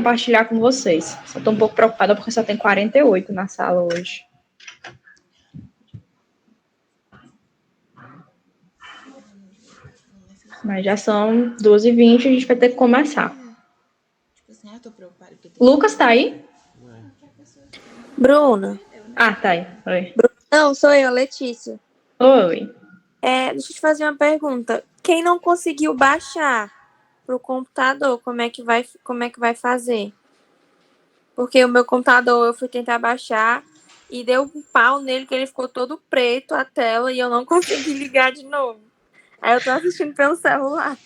compartilhar com vocês. Só estou um pouco preocupada porque só tem 48 na sala hoje. Mas já são 12h20, a gente vai ter que começar. Lucas, tá aí? Bruna. Ah, tá aí. Oi. Não, sou eu, Letícia. Oi. Deixa eu te fazer uma pergunta. Quem não conseguiu baixar pro computador, como é que vai fazer? Porque o meu computador, eu fui tentar baixar e deu um pau nele, que ele ficou todo preto, a tela, e eu não consegui ligar de novo. Aí eu tô assistindo pelo celular.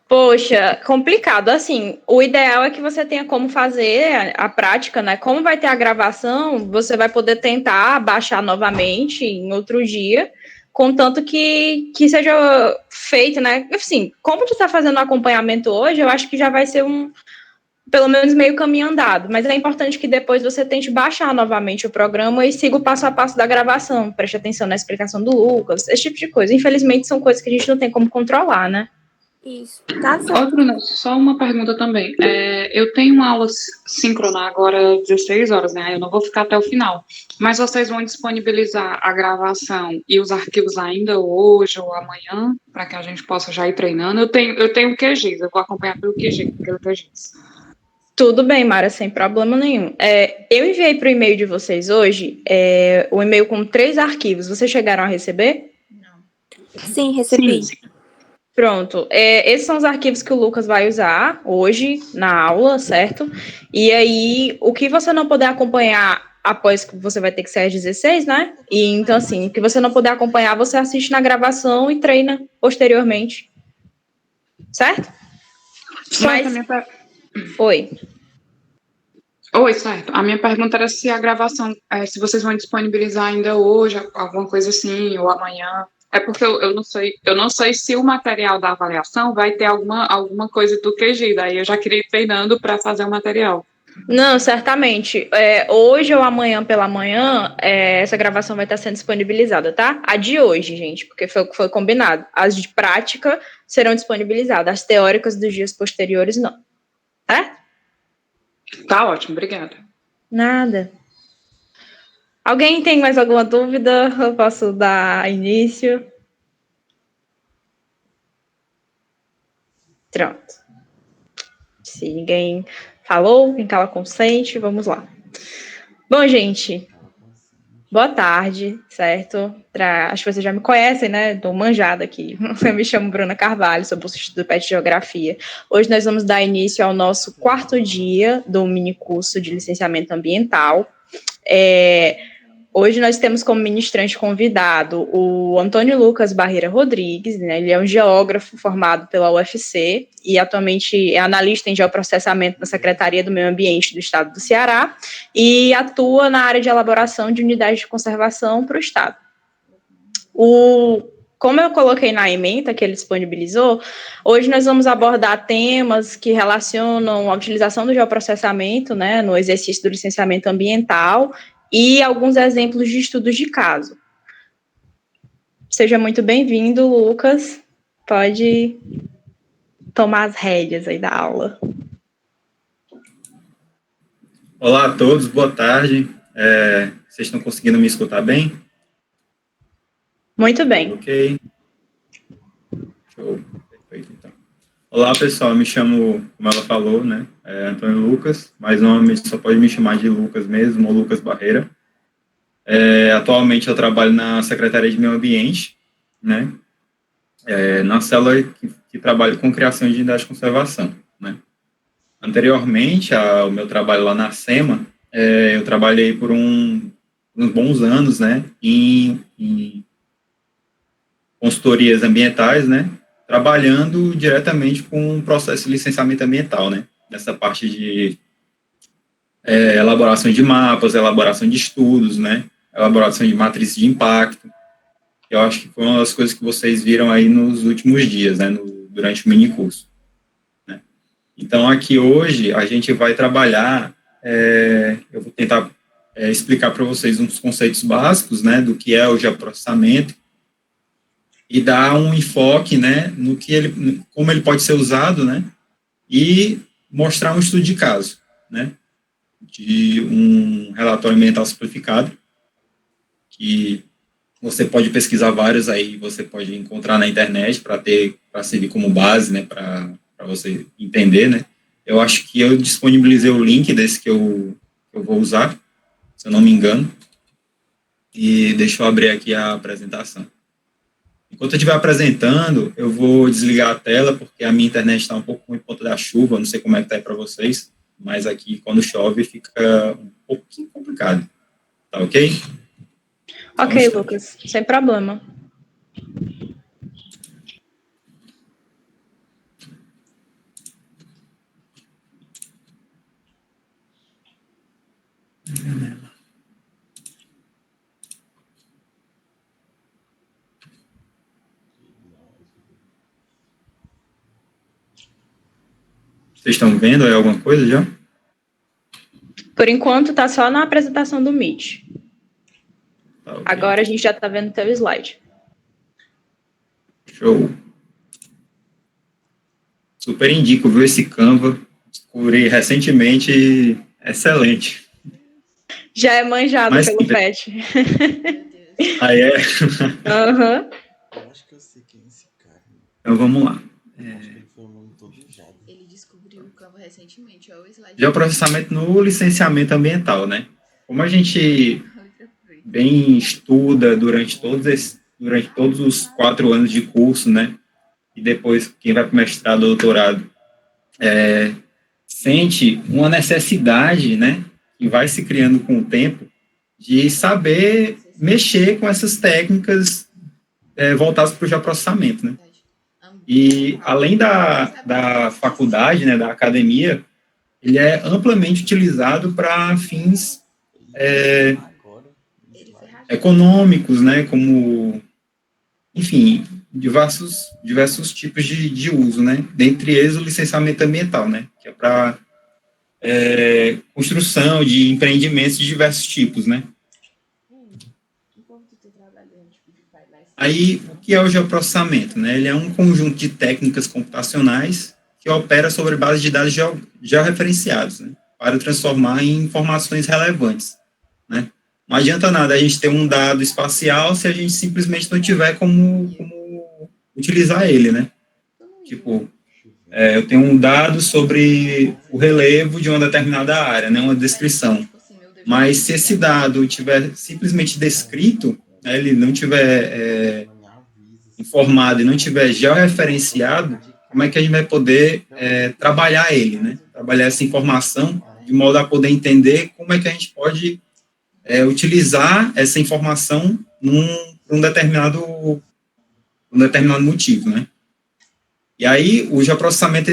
Poxa, complicado. Assim, o ideal é que você tenha como fazer a prática, né? Como vai ter a gravação, você vai poder tentar baixar novamente em outro dia, contanto que seja feito, né? Assim, como tu tá fazendo o acompanhamento hoje, eu acho que já vai ser pelo menos meio caminho andado, mas é importante que depois você tente baixar novamente o programa e siga o passo a passo da gravação. Preste atenção na explicação do Lucas, esse tipo de coisa. Infelizmente, são coisas que a gente não tem como controlar, né? Isso, tá certo. Bruna, só uma pergunta também. Eu tenho uma aula síncrona agora às 16 horas, né? Eu não vou ficar até o final. Mas vocês vão disponibilizar a gravação e os arquivos ainda hoje ou amanhã, para que a gente possa já ir treinando? Eu tenho o QGIS, eu vou acompanhar pelo QGIS. Tudo bem, Mara, sem problema nenhum. Eu enviei para o e-mail de vocês hoje o e-mail com 3 arquivos. Vocês chegaram a receber? Sim, recebi. Sim. Pronto. Esses são os arquivos que o Lucas vai usar hoje na aula, certo? E aí, o que você não puder acompanhar após que você vai ter que sair às 16, né? E então, assim, o que você não puder acompanhar, você assiste na gravação e treina posteriormente. Certo? Oi. Oi, certo. A minha pergunta era se a gravação, se vocês vão disponibilizar ainda hoje, alguma coisa assim, ou amanhã. É porque eu não sei se o material da avaliação vai ter alguma coisa do QG, daí eu já queria ir treinando para fazer o material. Não, certamente. Hoje ou amanhã pela manhã, essa gravação vai estar sendo disponibilizada, tá? A de hoje, gente, porque foi o que foi combinado. As de prática serão disponibilizadas, as teóricas dos dias posteriores, não. Tá ótimo, obrigada. Nada. Alguém tem mais alguma dúvida? Eu posso dar início? Pronto. Se ninguém falou, quem cala consente, vamos lá. Bom, gente, boa tarde, certo? Acho que vocês já me conhecem, né? Estou manjada aqui. Eu me chamo Bruna Carvalho, sou bolsista do PET Geografia. Hoje nós vamos dar início ao nosso 4º dia do minicurso de licenciamento ambiental. Hoje nós temos como ministrante convidado o Antônio Lucas Barreira Rodrigues, né? Ele é um geógrafo formado pela UFC e atualmente é analista em geoprocessamento na Secretaria do Meio Ambiente do Estado do Ceará e atua na área de elaboração de unidades de conservação para o Estado. Como eu coloquei na ementa que ele disponibilizou, hoje nós vamos abordar temas que relacionam a utilização do geoprocessamento, né, no exercício do licenciamento ambiental e alguns exemplos de estudos de caso. Seja muito bem-vindo, Lucas. Pode tomar as rédeas aí da aula. Olá a todos, boa tarde. Vocês estão conseguindo me escutar bem? Muito bem. Ok. Show. Perfeito, então. Olá, pessoal. Me chamo, como ela falou, né? Antônio Lucas, mas nome só pode me chamar de Lucas mesmo, ou Lucas Barreira. Atualmente eu trabalho na Secretaria de Meio Ambiente, né? Na célula que trabalha com criação de unidades de conservação, né? Anteriormente ao meu trabalho lá na SEMA, eu trabalhei por uns bons anos, né? Em consultorias ambientais, né? Trabalhando diretamente com o processo de licenciamento ambiental, né? Nessa parte de elaboração de mapas, elaboração de estudos, né? Elaboração de matrizes de impacto. Eu acho que foi uma das coisas que vocês viram aí nos últimos dias, né? Durante o minicurso. Né? Então, aqui hoje, a gente vai trabalhar, eu vou tentar explicar para vocês uns conceitos básicos, né? Do que é o geoprocessamento, e dar um enfoque, né, no que como ele pode ser usado, né, e mostrar um estudo de caso, né, de um relatório ambiental simplificado, que você pode pesquisar vários aí, você pode encontrar na internet para servir como base, né, para você entender, né. Eu acho que eu disponibilizei o link desse que eu vou usar, se eu não me engano, e deixa eu abrir aqui a apresentação. Enquanto eu estiver apresentando, eu vou desligar a tela, porque a minha internet está um pouco ruim por conta da chuva, não sei como é que está aí para vocês, mas aqui, quando chove, fica um pouquinho complicado. Tá ok? Ok, Lucas, sem problema. Vocês estão vendo aí alguma coisa já? Por enquanto, tá só na apresentação do Meet. Tá, okay. Agora a gente já está vendo o teu slide. Show. Super indico, viu, esse Canva. Descobri recentemente, excelente. Já é manjado pelo Pet. Ah, é? Aham. Eu acho que eu sei quem é esse cara. Então, vamos lá. Ele descobriu o Canva recentemente, ó, o slide. Geoprocessamento no licenciamento ambiental, né? Como a gente bem estuda durante todos os 4 anos de curso, né? E depois quem vai para o mestrado, doutorado, sente uma necessidade, né? Que vai se criando com o tempo de saber mexer com essas técnicas voltadas para o geoprocessamento, né? E além da faculdade, né, da academia, ele é amplamente utilizado para fins econômicos, né, como, enfim, diversos tipos de uso, né, dentre eles o licenciamento ambiental, né, que é para construção de empreendimentos de diversos tipos, né. Aí, o que é o geoprocessamento, né? Ele é um conjunto de técnicas computacionais que opera sobre base de dados georreferenciados, né? Para transformar em informações relevantes, né? Não adianta nada a gente ter um dado espacial se a gente simplesmente não tiver como utilizar ele, né? Tipo, eu tenho um dado sobre o relevo de uma determinada área, né? Uma descrição. Mas se esse dado tiver simplesmente descrito, né, ele não tiver informado e não tiver georreferenciado, como é que a gente vai poder trabalhar ele, né? Trabalhar essa informação de modo a poder entender como é que a gente pode utilizar essa informação num determinado motivo, né? E aí o geoprocessamento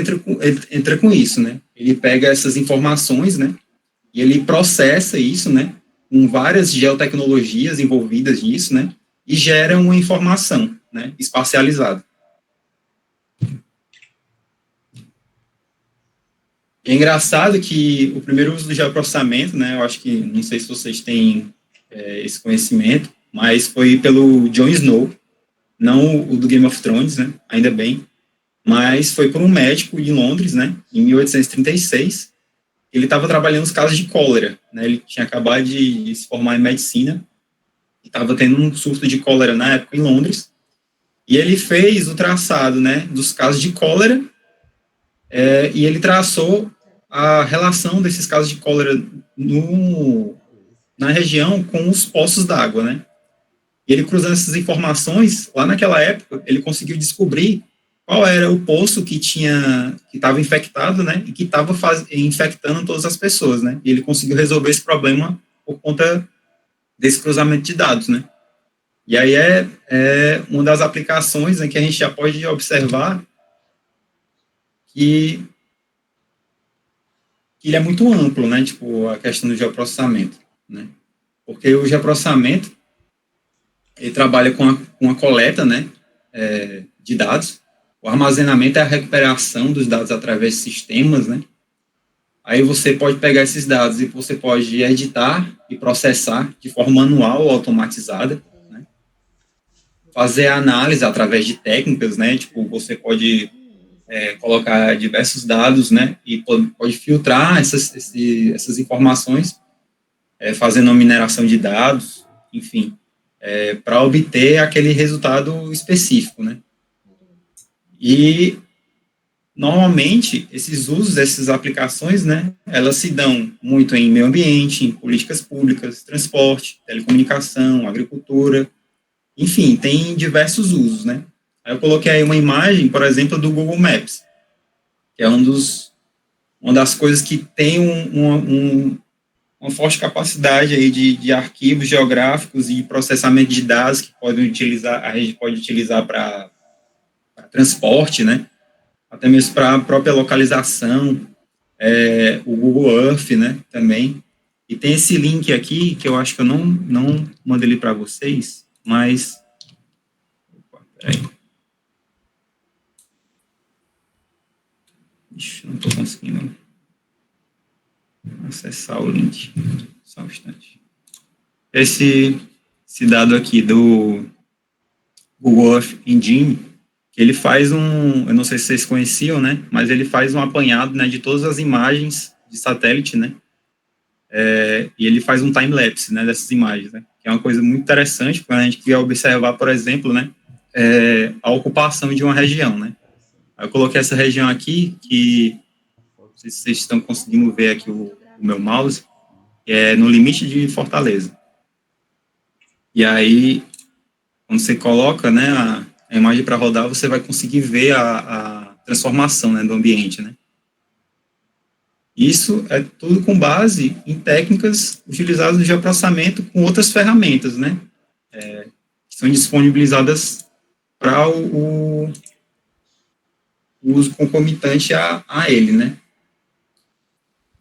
entra com isso, né? Ele pega essas informações, né? E ele processa isso, né? Com várias geotecnologias envolvidas nisso, né, e gera uma informação, né, espacializada. É engraçado que o primeiro uso do geoprocessamento, né, eu acho que, não sei se vocês têm esse conhecimento, mas foi pelo Jon Snow, não o do Game of Thrones, né, ainda bem, mas foi por um médico em Londres, né, em 1836, ele estava trabalhando nos casos de cólera, né? Ele tinha acabado de se formar em medicina, estava tendo um surto de cólera na época em Londres, e ele fez o traçado, né, dos casos de cólera, e ele traçou a relação desses casos de cólera na região com os poços d'água, né? E ele, cruzando essas informações, lá naquela época, ele conseguiu descobrir qual era o poço que estava infectado, né, e que estava infectando todas as pessoas, né, e ele conseguiu resolver esse problema por conta desse cruzamento de dados, né. E aí é uma das aplicações, né, que a gente já pode observar que ele é muito amplo, né, tipo, a questão do geoprocessamento, né, porque o geoprocessamento, ele trabalha com a coleta, né, de dados. O armazenamento é a recuperação dos dados através de sistemas, né? Aí você pode pegar esses dados e você pode editar e processar de forma manual ou automatizada, né? Fazer a análise através de técnicas, né? Tipo, você pode colocar diversos dados, né, e pode filtrar essas informações, fazendo uma mineração de dados, enfim, para obter aquele resultado específico, né. E, normalmente, esses usos, essas aplicações, né, elas se dão muito em meio ambiente, em políticas públicas, transporte, telecomunicação, agricultura, enfim, tem diversos usos, né. Aí eu coloquei aí uma imagem, por exemplo, do Google Maps, que é uma das coisas que tem uma forte capacidade aí de arquivos geográficos e processamento de dados que a rede pode utilizar para transporte, né, até mesmo para a própria localização, o Google Earth, né, também. E tem esse link aqui, que eu acho que eu não mandei ele para vocês, mas... Opa, peraí. Ixi, não estou conseguindo acessar o link. Só um instante. Esse dado aqui do Google Earth Engine, que ele faz eu não sei se vocês conheciam, né, mas ele faz um apanhado, né, de todas as imagens de satélite, né, e ele faz um time-lapse, né, dessas imagens, né, que é uma coisa muito interessante, quando a gente quer observar, por exemplo, né, a ocupação de uma região, né. Eu coloquei essa região aqui, que, não sei se vocês estão conseguindo ver aqui o meu mouse, que é no limite de Fortaleza. E aí, quando você coloca, né, a imagem para rodar, você vai conseguir ver a transformação, né, do ambiente, né. Isso é tudo com base em técnicas utilizadas no geoprocessamento com outras ferramentas, né, que são disponibilizadas para o uso concomitante a ele, né.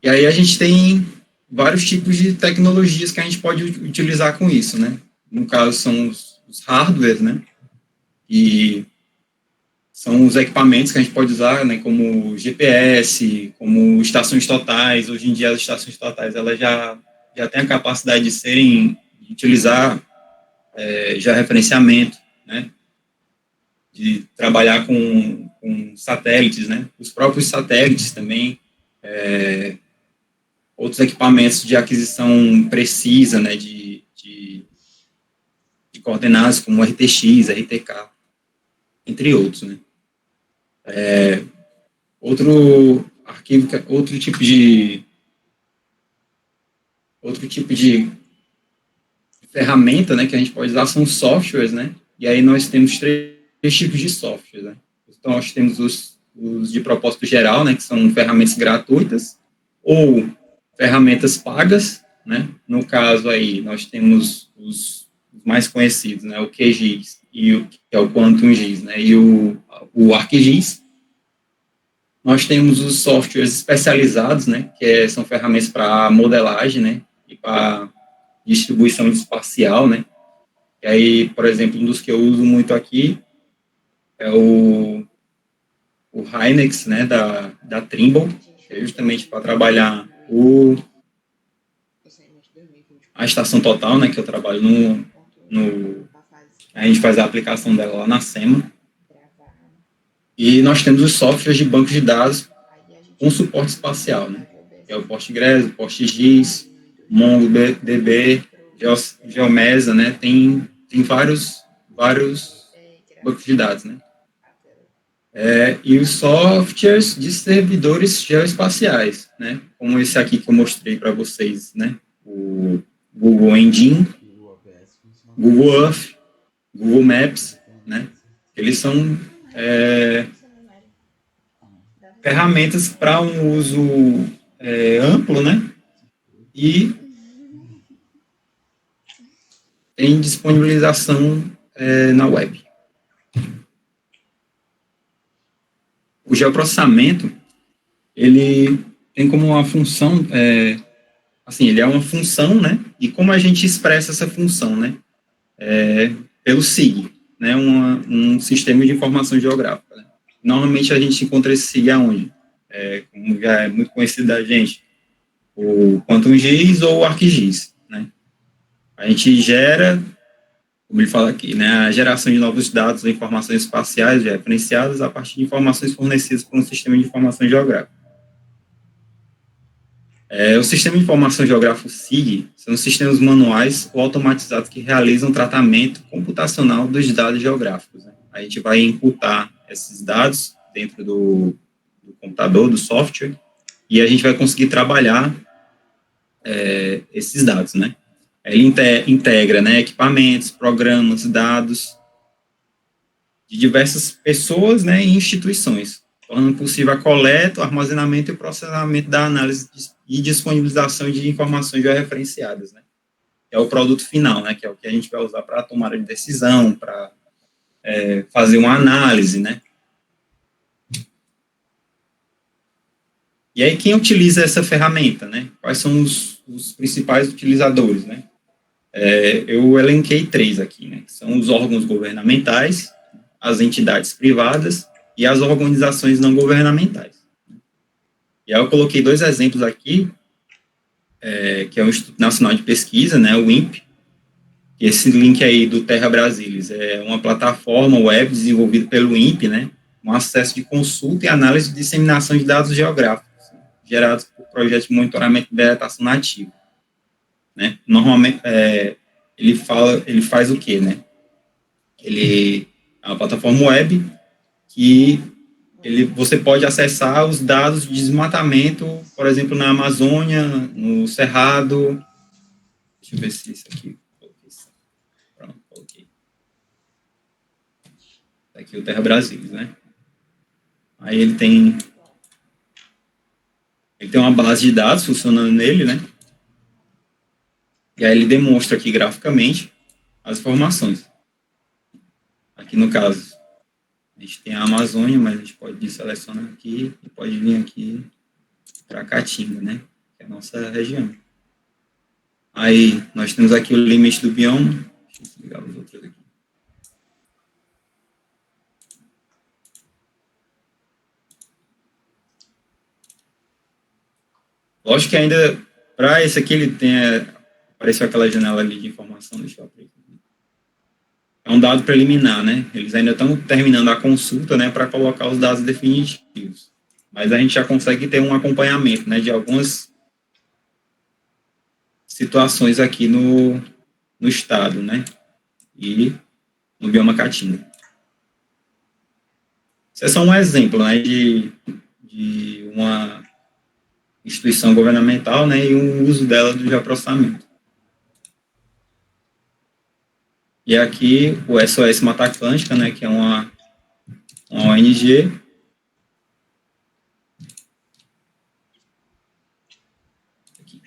E aí a gente tem vários tipos de tecnologias que a gente pode utilizar com isso, né. No caso, são os hardwares, né, e são os equipamentos que a gente pode usar, né, como GPS, como estações totais. Hoje em dia, as estações totais, elas já têm a capacidade de utilizar já referenciamento, né, de trabalhar com satélites, né, os próprios satélites também, outros equipamentos de aquisição precisa, né, de coordenadas como RTX, RTK, entre outros, né. Outro tipo de ferramenta, né, que a gente pode usar são softwares, né, e aí nós temos três tipos de softwares, né. Então, nós temos os de propósito geral, né, que são ferramentas gratuitas, ou ferramentas pagas, né. No caso aí, nós temos os mais conhecidos, né, o QGIS, que é o QuantumGIS, né, e o ArcGIS. Nós temos os softwares especializados, né, que são ferramentas para modelagem, né, e para distribuição espacial, né. E aí, por exemplo, um dos que eu uso muito aqui é o Hinex, né, da Trimble, que é justamente para trabalhar a estação total, né, que eu trabalho a gente faz a aplicação dela lá na SEMA. E nós temos os softwares de bancos de dados com suporte espacial, né, que é o Postgres, o PostGIS, MongoDB, Geomesa, né, tem vários bancos de dados, né. E os softwares de servidores geoespaciais, né, como esse aqui que eu mostrei para vocês, né, o Google Engine, Google Earth, Google Maps, né, eles são ferramentas para um uso amplo, né, e em disponibilização na web. O geoprocessamento, ele tem como uma função, ele é uma função, né, e como a gente expressa essa função, né, pelo SIG, né, um sistema de informação geográfica, né. Normalmente a gente encontra esse SIG aonde? Como já é muito conhecido da gente, o QuantumGIS ou o ArcGIS, né. A gente gera como ele fala aqui, né, a geração de novos dados ou informações espaciais referenciadas a partir de informações fornecidas por um sistema de informação geográfica. O Sistema de Informação Geográfico SIG são sistemas manuais ou automatizados que realizam tratamento computacional dos dados geográficos. Né? A gente vai imputar esses dados dentro do computador, do software, e a gente vai conseguir trabalhar esses dados, né? Ele integra, né, equipamentos, programas, dados de diversas pessoas, né, e instituições, tornando possível a coleta, o armazenamento e o processamento da análise e disponibilização de informações georreferenciadas, né? É o produto final, né, que é o que a gente vai usar para tomar de decisão, para fazer uma análise, né? E aí, quem utiliza essa ferramenta, né? Quais são os principais utilizadores, né? Eu elenquei 3 aqui, né? Que são os órgãos governamentais, as entidades privadas e as organizações não governamentais. E aí eu coloquei 2 exemplos aqui, que é o Instituto Nacional de Pesquisa, né, o INPE, e esse link aí do Terra Brasilis é uma plataforma web desenvolvida pelo INPE, né, um acesso de consulta e análise de disseminação de dados geográficos, gerados por projetos de monitoramento e vegetação nativa. Né? Normalmente, ele faz o quê, né? Ele é uma plataforma web que você pode acessar os dados de desmatamento, por exemplo, na Amazônia, no Cerrado. Deixa eu ver se isso aqui. Pronto, coloquei. Tá aqui o Terra Brasilis, né? Aí ele tem uma base de dados funcionando nele, né? E aí ele demonstra aqui graficamente as informações. Aqui no caso, a gente tem a Amazônia, mas a gente pode selecionar aqui e pode vir aqui para a Caatinga, né? Que é a nossa região. Aí, nós temos aqui o limite do bioma. Deixa eu desligar os outros aqui. Lógico que ainda, para esse aqui, ele tem, apareceu aquela janela ali de informação, deixa eu abrir. É um dado preliminar, né? Eles ainda estão terminando a consulta, né, para colocar os dados definitivos. Mas a gente já consegue ter um acompanhamento, né, de algumas situações aqui no estado, né, e no bioma Caatinga. Isso é só um exemplo, né, de uma instituição governamental, né, e um uso dela do geoprocessamento. E aqui o SOS Mata Atlântica, né, que é uma ONG, aqui.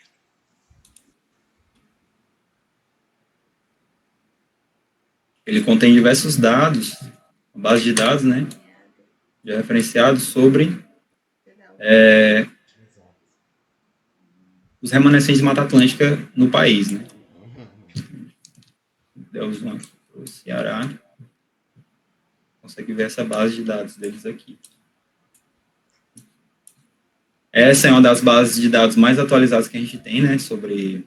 Ele contém diversos dados, uma base de dados, né, já referenciados sobre os remanescentes de Mata Atlântica no país, né. Deus, o Ceará, consegue ver essa base de dados deles aqui. Essa é uma das bases de dados mais atualizadas que a gente tem, né, sobre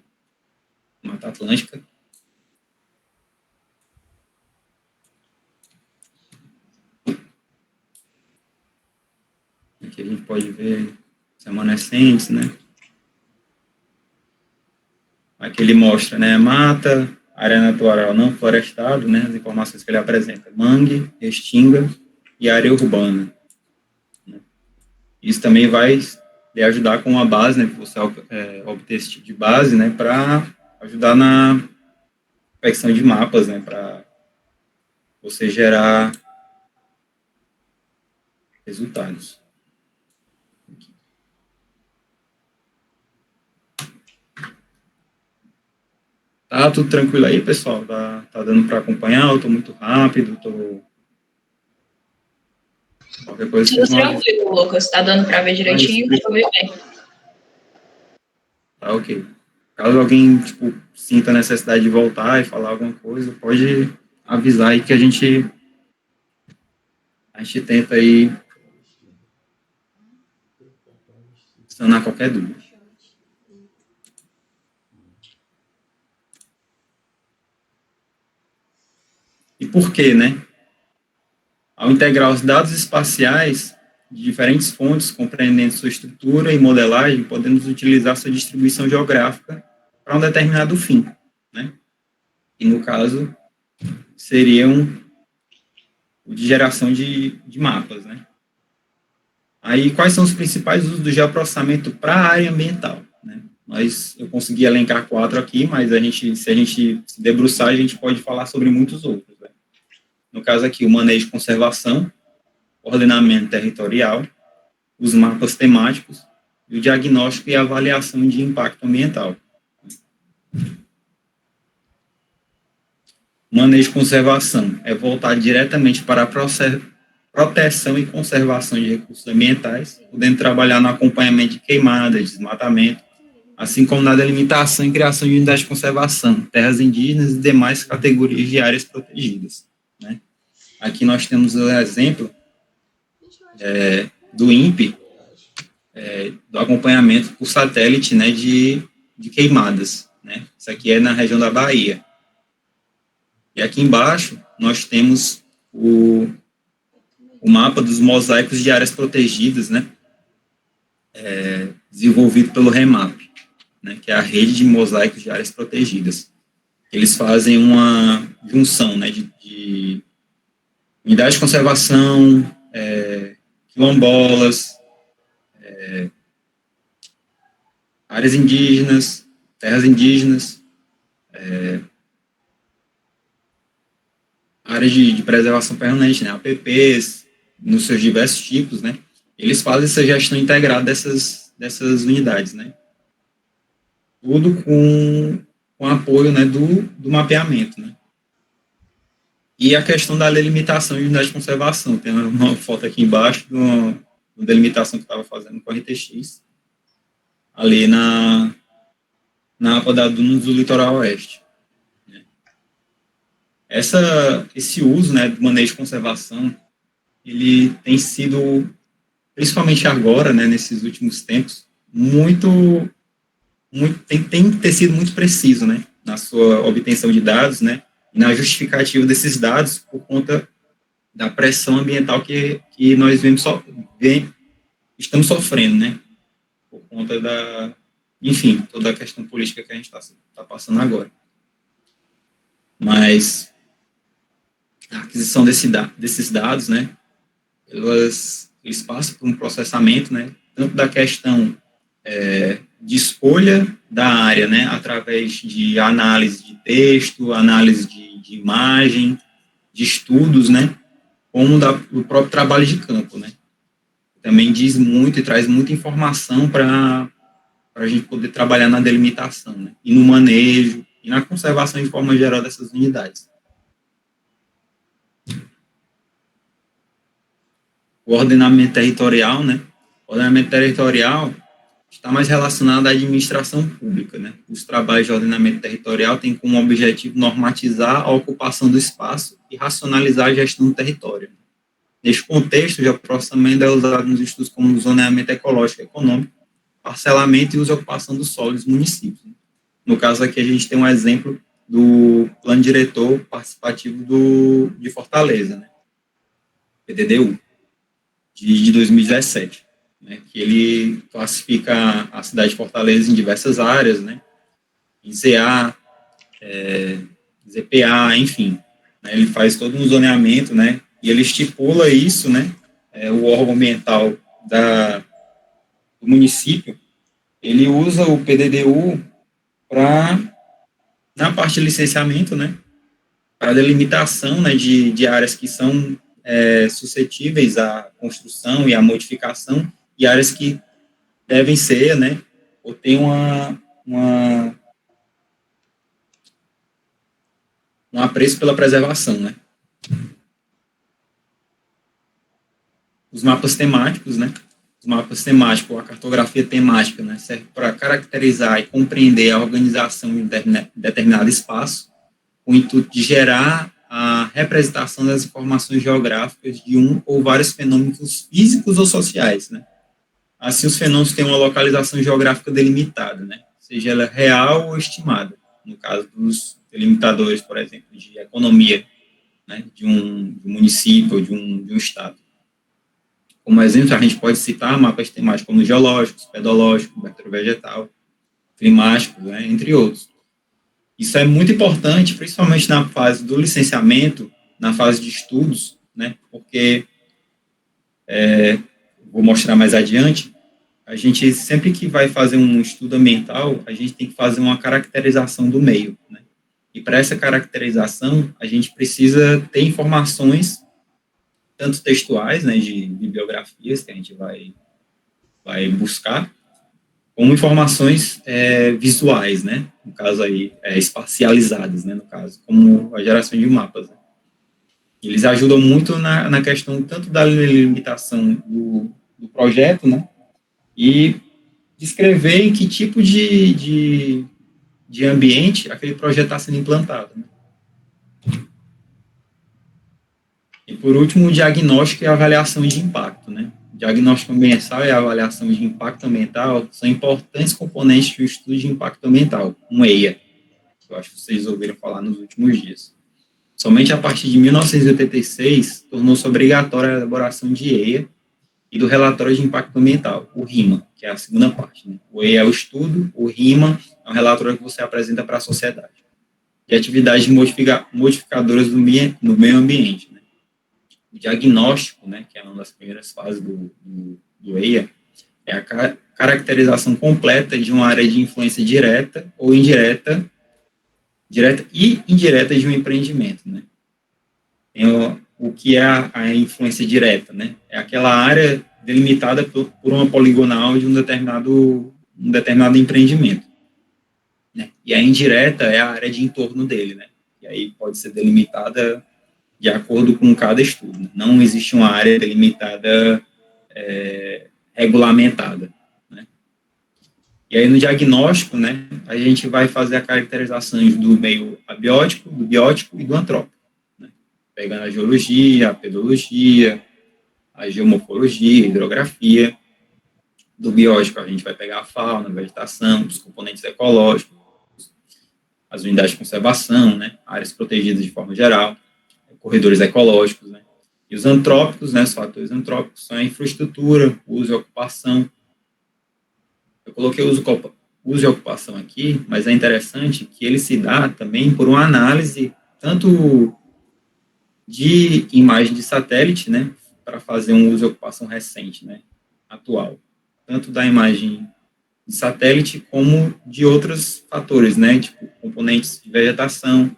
Mata Atlântica. Aqui a gente pode ver os remanescentes, né. Aqui ele mostra, né, mata, área natural não florestada, né, as informações que ele apresenta, mangue, restinga e área urbana. Isso também vai lhe ajudar com a base, né, que você obter esse tipo de base, né, para ajudar na confecção de mapas, né, para você gerar resultados. Tá tudo tranquilo aí, pessoal? Tá dando para acompanhar? Eu tô muito rápido, qualquer coisa Tudo vocês vão... tranquilo, Lucas. Tá dando para ver direitinho? Deixa eu ver bem. Tá, ok. Caso alguém, tipo, sinta a necessidade de voltar e falar alguma coisa, pode avisar aí que a gente tenta aí sanar qualquer dúvida. por quê, né? Ao integrar os dados espaciais de diferentes fontes, compreendendo sua estrutura e modelagem, podemos utilizar sua distribuição geográfica para um determinado fim, né? E, no caso, seriam o de geração de mapas, né? Aí, quais são os principais usos do geoprocessamento para a área ambiental, né? Eu consegui elencar 4 aqui, mas se a gente se debruçar, a gente pode falar sobre muitos outros, né? No caso aqui, o manejo de conservação, ordenamento territorial, os mapas temáticos, e o diagnóstico e avaliação de impacto ambiental. Manejo de conservação é voltado diretamente para a proteção e conservação de recursos ambientais, podendo trabalhar no acompanhamento de queimadas, desmatamento, assim como na delimitação e criação de unidades de conservação, terras indígenas e demais categorias de áreas protegidas, né? Aqui nós temos o exemplo do INPE, do acompanhamento por satélite, né, de queimadas, né? Isso aqui é na região da Bahia. E aqui embaixo nós temos o mapa dos mosaicos de áreas protegidas, né, desenvolvido pelo REMAP, né, que é a rede de mosaicos de áreas protegidas. Eles fazem uma junção, né, de unidades de conservação, quilombolas, áreas indígenas, terras indígenas, áreas de preservação permanente, né, APPs, nos seus diversos tipos, né, eles fazem essa gestão integrada dessas unidades, né, tudo com apoio, né, do mapeamento, né. E a questão da delimitação de unidades de conservação, tem uma foto aqui embaixo de uma delimitação que eu estava fazendo com a RTX, ali na APA da Dunas do Litoral Oeste. Esse uso, né, do manejo de conservação, ele tem sido, principalmente agora, né, nesses últimos tempos, tem que ter sido muito preciso, né, na sua obtenção de dados, né, e na justificativa desses dados por conta da pressão ambiental que nós estamos sofrendo, né, por conta enfim, toda a questão política que a gente está passando agora. Mas a aquisição desses dados, né, eles passam por um processamento, né, tanto da questão de escolha da área, né, através de análise de texto, análise de imagem, de estudos, né, como do próprio trabalho de campo, né. Também diz muito e traz muita informação para a gente poder trabalhar na delimitação, né, e no manejo, e na conservação de forma geral dessas unidades. O ordenamento territorial, né? O ordenamento territorial está mais relacionado à administração pública, né? Os trabalhos de ordenamento territorial têm como objetivo normatizar a ocupação do espaço e racionalizar a gestão do território. Neste contexto, o geoprocessamento é usado nos estudos como zoneamento ecológico e econômico, parcelamento e uso e ocupação dos solos dos municípios. No caso aqui, a gente tem um exemplo do Plano Diretor Participativo de Fortaleza, né? PDDU, de 2017, né? Que ele classifica a cidade de Fortaleza em diversas áreas, né? IZA, ZPA, enfim. Né? Ele faz todo um zoneamento, né? E ele estipula isso, né? O órgão ambiental do município, ele usa o PDDU na parte de licenciamento, né, para delimitação, né, de áreas que são suscetíveis à construção e à modificação, e áreas que devem ser, né, ou tem um apreço pela preservação, né. Os mapas temáticos, né, os mapas temáticos, a cartografia temática, né, serve para caracterizar e compreender a organização de determinado espaço, com o intuito de gerar a representação das informações geográficas de um ou vários fenômenos físicos ou sociais, né. Assim, os fenômenos têm uma localização geográfica delimitada, né, seja ela real ou estimada. No caso dos delimitadores, por exemplo, de economia né, de um município ou de um estado. Como exemplo, a gente pode citar mapas temáticos como geológicos, pedológicos, bacteriovegetal, climáticos, né, entre outros. Isso é muito importante, principalmente na fase do licenciamento, na fase de estudos, né, porque, vou mostrar mais adiante, a gente, sempre que vai fazer um estudo ambiental, a gente tem que fazer uma caracterização do meio, né? E para essa caracterização, a gente precisa ter informações, tanto textuais, né, de bibliografias que a gente vai buscar, como informações visuais, né? No caso aí, espacializadas, né? No caso, como a geração de mapas, né? Eles ajudam muito na questão tanto da limitação do projeto, né? E descrever em que tipo de ambiente aquele projeto está sendo implantado, né? E, por último, o diagnóstico e a avaliação de impacto, né? O diagnóstico ambiental e a avaliação de impacto ambiental são importantes componentes do estudo de impacto ambiental, um EIA, que eu acho que vocês ouviram falar nos últimos dias. Somente a partir de 1986, tornou-se obrigatória a elaboração de EIA e do relatório de impacto ambiental, o RIMA, que é a segunda parte, né? O EIA é o estudo, o RIMA é um relatório que você apresenta para a sociedade, de atividades modificadoras do meio ambiente, né? O diagnóstico, né, que é uma das primeiras fases do EIA, é a caracterização completa de uma área de influência direta ou indireta, direta e indireta de um empreendimento, né? Tem o que é a influência direta, né? É aquela área delimitada por uma poligonal de um determinado empreendimento, né? E a indireta é a área de entorno dele, né? E aí pode ser delimitada de acordo com cada estudo, né? Não existe uma área delimitada regulamentada, né? E aí no diagnóstico, né, a gente vai fazer a caracterização do meio abiótico, do biótico e do antrópico, né? Pegando a geologia, a pedologia, a geomorfologia, a hidrografia. Do biótico, a gente vai pegar a fauna, a vegetação, os componentes ecológicos, as unidades de conservação, né, áreas protegidas de forma geral, corredores ecológicos, né. E os antrópicos, né, os fatores antrópicos, são a infraestrutura, uso e ocupação. Eu coloquei uso e ocupação aqui, mas é interessante que ele se dá também por uma análise tanto de imagem de satélite, né, para fazer um uso e ocupação recente, né, atual, tanto da imagem de satélite como de outros fatores, né, tipo componentes de vegetação.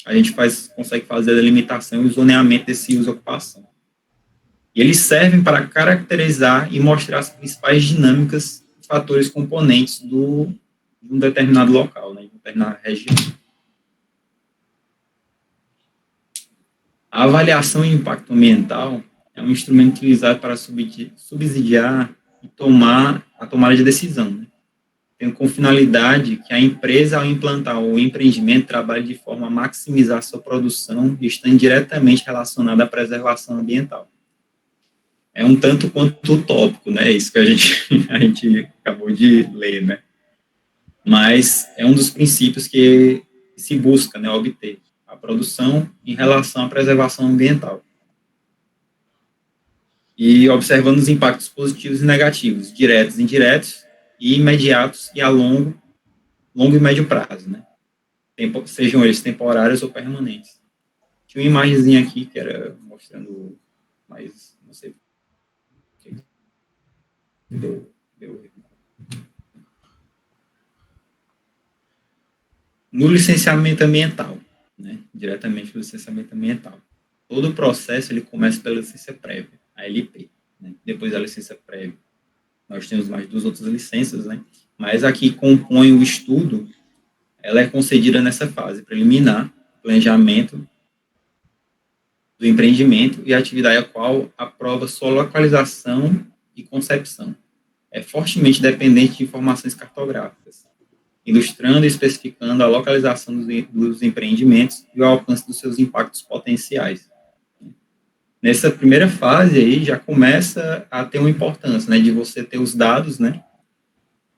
A gente consegue fazer a delimitação e o zoneamento desse uso e ocupação. E eles servem para caracterizar e mostrar as principais dinâmicas, fatores componentes de um determinado local, né, de uma determinada região. A avaliação de impacto ambiental é um instrumento utilizado para subsidiar e a tomada de decisão, né? Tem como finalidade que a empresa, ao implantar o empreendimento, trabalhe de forma a maximizar sua produção e estando diretamente relacionada à preservação ambiental. É um tanto quanto utópico, né? Isso que a gente acabou de ler, né? Mas é um dos princípios que se busca, né, obter a produção em relação à preservação ambiental. E observando os impactos positivos e negativos, diretos e indiretos, e imediatos e a longo e médio prazo, né? Sejam eles temporários ou permanentes. Tinha uma imagenzinha aqui que era mostrando mais, não sei. Deu. No licenciamento ambiental, né? Diretamente no licenciamento ambiental. Todo o processo ele começa pela licença prévia, a LP, né? Depois da licença prévia, nós temos mais duas outras licenças, né? Mas aqui compõe o estudo, ela é concedida nessa fase preliminar, planejamento do empreendimento e a atividade a qual aprova sua localização e concepção. É fortemente dependente de informações cartográficas, ilustrando e especificando a localização dos empreendimentos e o alcance dos seus impactos potenciais. Nessa primeira fase aí, já começa a ter uma importância, né, de você ter os dados, né,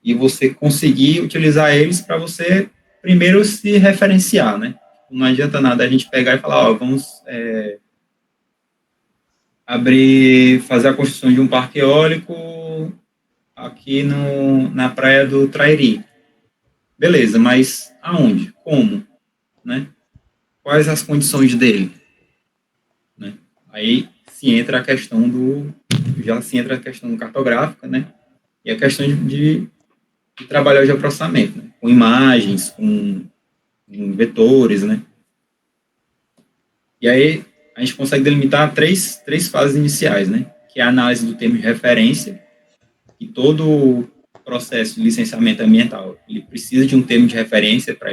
e você conseguir utilizar eles para você, primeiro, se referenciar, né, não adianta nada a gente pegar e falar, ó, vamos fazer a construção de um parque eólico aqui na praia do Trairi. Beleza, mas aonde? Como? Né? Quais as condições dele? Né? Aí já se entra a questão cartográfica, né? E a questão de trabalhar de processamento, né? Com imagens, com vetores, né? E aí a gente consegue delimitar três fases iniciais, né? Que é a análise do termo de referência, e todo processo de licenciamento ambiental, ele precisa de um termo de referência para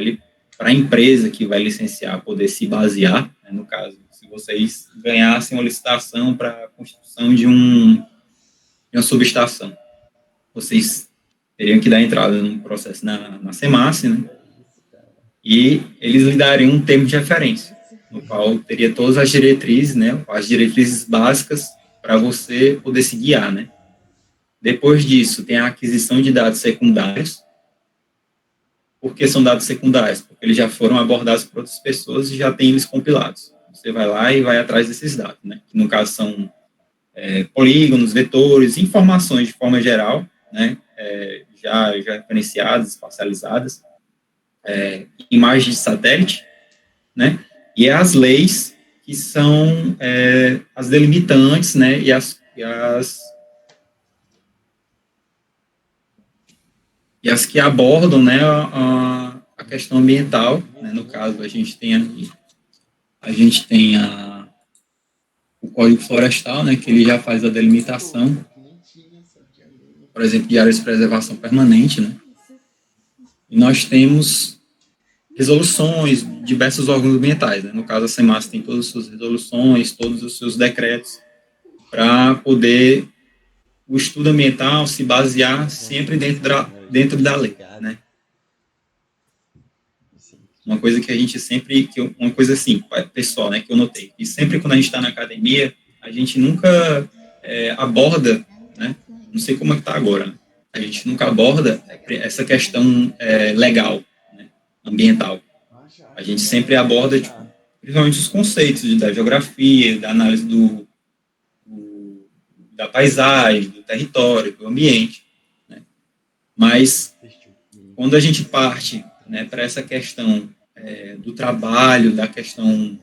a empresa que vai licenciar poder se basear, né? No caso, se vocês ganhassem uma licitação para a construção de uma subestação, vocês teriam que dar entrada num processo na SEMASSE, né? E eles lhe dariam um termo de referência, no qual teria todas as diretrizes, né? As diretrizes básicas para você poder se guiar, né? Depois disso, tem a aquisição de dados secundários. Por que são dados secundários? Porque eles já foram abordados por outras pessoas e já tem eles compilados. Você vai lá e vai atrás desses dados, né? Que no caso são polígonos, vetores, informações de forma geral, né? Já referenciadas, espacializadas, imagens de satélite, né? E as leis que são as delimitantes, né? E as que abordam, né, a questão ambiental, né? No caso, a gente tem o Código Florestal, né, que ele já faz a delimitação, por exemplo, de áreas de preservação permanente, né? E nós temos resoluções de diversos órgãos ambientais, né? No caso, a SEMASSE tem todas as suas resoluções, todos os seus decretos, para poder o estudo ambiental se basear sempre dentro da lei, né? Uma coisa que a gente sempre, uma coisa assim, pessoal, né, que eu notei, que sempre quando a gente está na academia, a gente nunca aborda, né, não sei como é que está agora, né, a gente nunca aborda essa questão legal, né, ambiental. A gente sempre aborda, tipo, principalmente os conceitos da geografia, da análise da paisagem, do território, do ambiente, né? Mas quando a gente parte, né, para essa questão do trabalho, da questão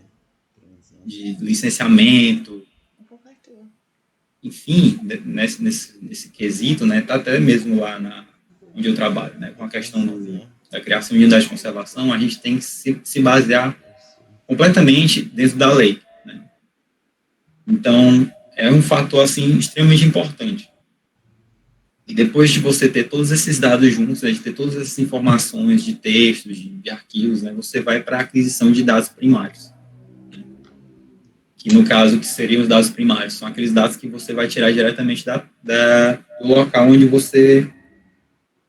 de licenciamento, enfim, nesse quesito, né, tá até mesmo lá onde eu trabalho, né, com a questão da criação de unidade de conservação, a gente tem que se basear completamente dentro da lei, né? Então, é um fator, assim, extremamente importante. E depois de você ter todos esses dados juntos, né, de ter todas essas informações de textos, de arquivos, né, você vai para a aquisição de dados primários. Né, que, no caso, que seriam os dados primários, são aqueles dados que você vai tirar diretamente do local onde você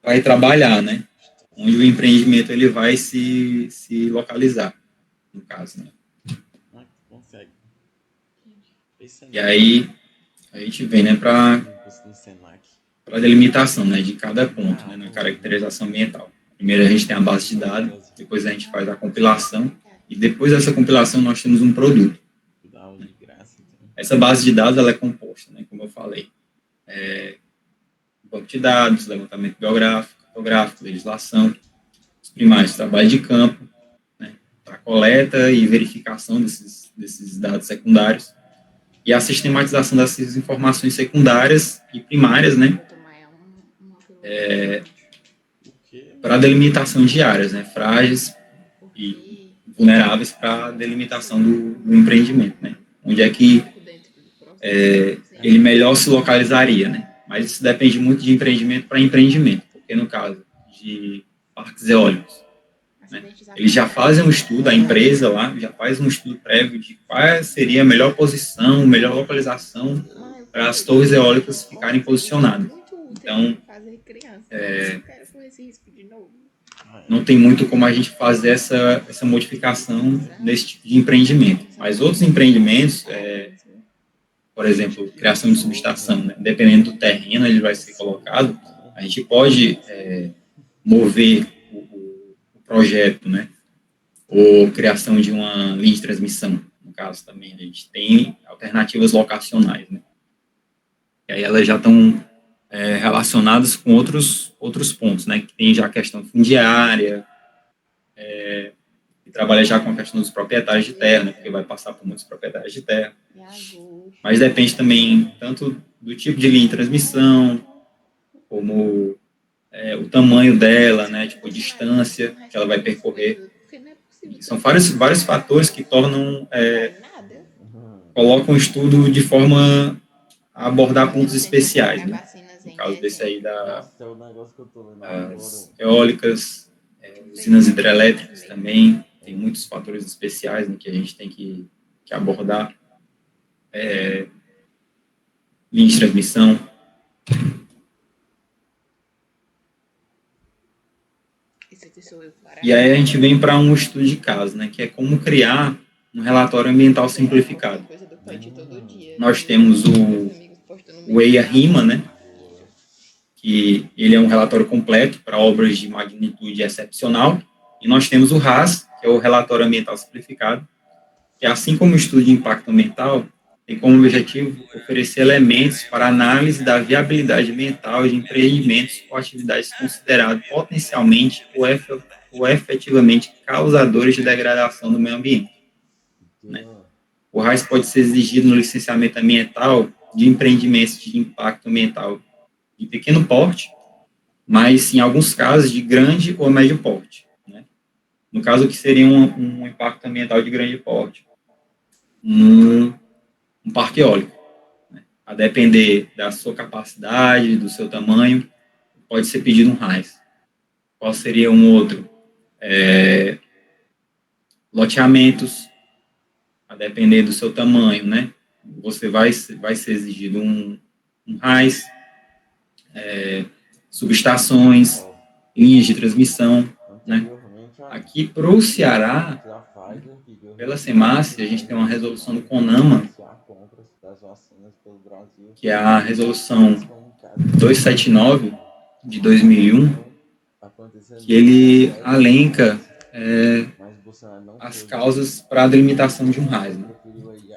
vai trabalhar, né? Onde o empreendimento ele vai se localizar, no caso, né? E aí, a gente vem, né, para a delimitação, né, de cada ponto, né, na caracterização ambiental. Primeiro a gente tem a base de dados, depois a gente faz a compilação, e depois dessa compilação nós temos um produto. Né? Essa base de dados ela é composta, né, como eu falei, banco de dados, levantamento biográfico, cartográfico, legislação, os primários, trabalho de campo, né, para coleta e verificação desses dados secundários, e a sistematização dessas informações secundárias e primárias, né, para a delimitação de áreas, né, frágeis e vulneráveis para a delimitação do empreendimento, né, onde é que ele melhor se localizaria, né, mas isso depende muito de empreendimento para empreendimento, porque no caso de parques eólicos, né, eles já fazem um estudo, a empresa lá já faz um estudo prévio de qual seria a melhor posição, melhor localização para as torres eólicas ficarem posicionadas. Então, não tem muito como a gente fazer essa modificação nesse tipo de empreendimento. Mas outros empreendimentos, por exemplo, criação de subestação, né, dependendo do terreno ele vai ser colocado, a gente pode mover o projeto, né, ou criação de uma linha de transmissão, no caso também. A gente tem alternativas locacionais, né? E aí elas já estão relacionadas com outros pontos, né? Que tem já a questão fundiária, que trabalha já com a questão dos proprietários de terra, né? Porque vai passar por muitos proprietários de terra. Mas depende também tanto do tipo de linha de transmissão, como o tamanho dela, né? Tipo, a distância que ela vai percorrer. São vários fatores que tornam, colocam o estudo de forma a abordar pontos especiais, né? No caso desse aí das eólicas, usinas hidrelétricas também, tem muitos fatores especiais, né, que a gente tem que abordar. Linha de transmissão. E aí a gente vem para um estudo de caso, né, que é como criar um relatório ambiental simplificado. Nós temos o EIA-RIMA, né, que ele é um relatório completo para obras de magnitude excepcional, e nós temos o RAS, que é o relatório ambiental simplificado, que assim como o estudo de impacto ambiental, tem como objetivo oferecer elementos para análise da viabilidade ambiental de empreendimentos ou atividades considerados potencialmente ou efetivamente causadores de degradação do meio ambiente, né? O RAS pode ser exigido no licenciamento ambiental de empreendimentos de impacto ambiental de pequeno porte, mas, em alguns casos, de grande ou médio porte, né? No caso, o que seria um impacto ambiental de grande porte? Um parque eólico, né? A depender da sua capacidade, do seu tamanho, pode ser pedido um RAS. Qual seria um outro? Loteamentos, a depender do seu tamanho, né? Você vai ser exigido um RAS, subestações, linhas de transmissão, né? Aqui para o Ceará, pela SEMASSE, a gente tem uma resolução do CONAMA, que é a resolução 279 de 2001, que ele alenca as causas para a delimitação de um RAS, né?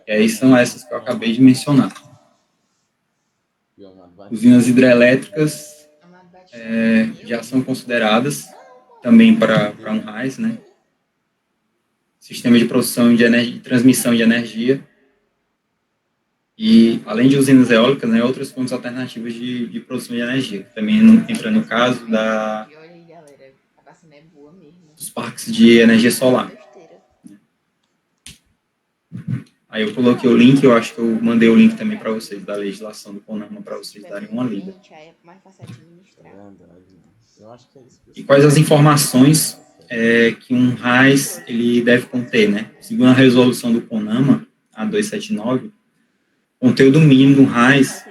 E aí são essas que eu acabei de mencionar. Usinas hidrelétricas já são consideradas também para um RAS, né? Sistema de produção de transmissão de energia, e, além de usinas eólicas, né, outras fontes alternativas de produção de energia, que também entra no caso dos parques de energia solar. Aí eu coloquei o link, eu acho que eu mandei o link também para vocês, da legislação do CONAMA, para vocês darem uma lida. E quais as informações que um RAS ele deve conter, né? Segundo a resolução do CONAMA, a 279, o conteúdo mínimo do RAS,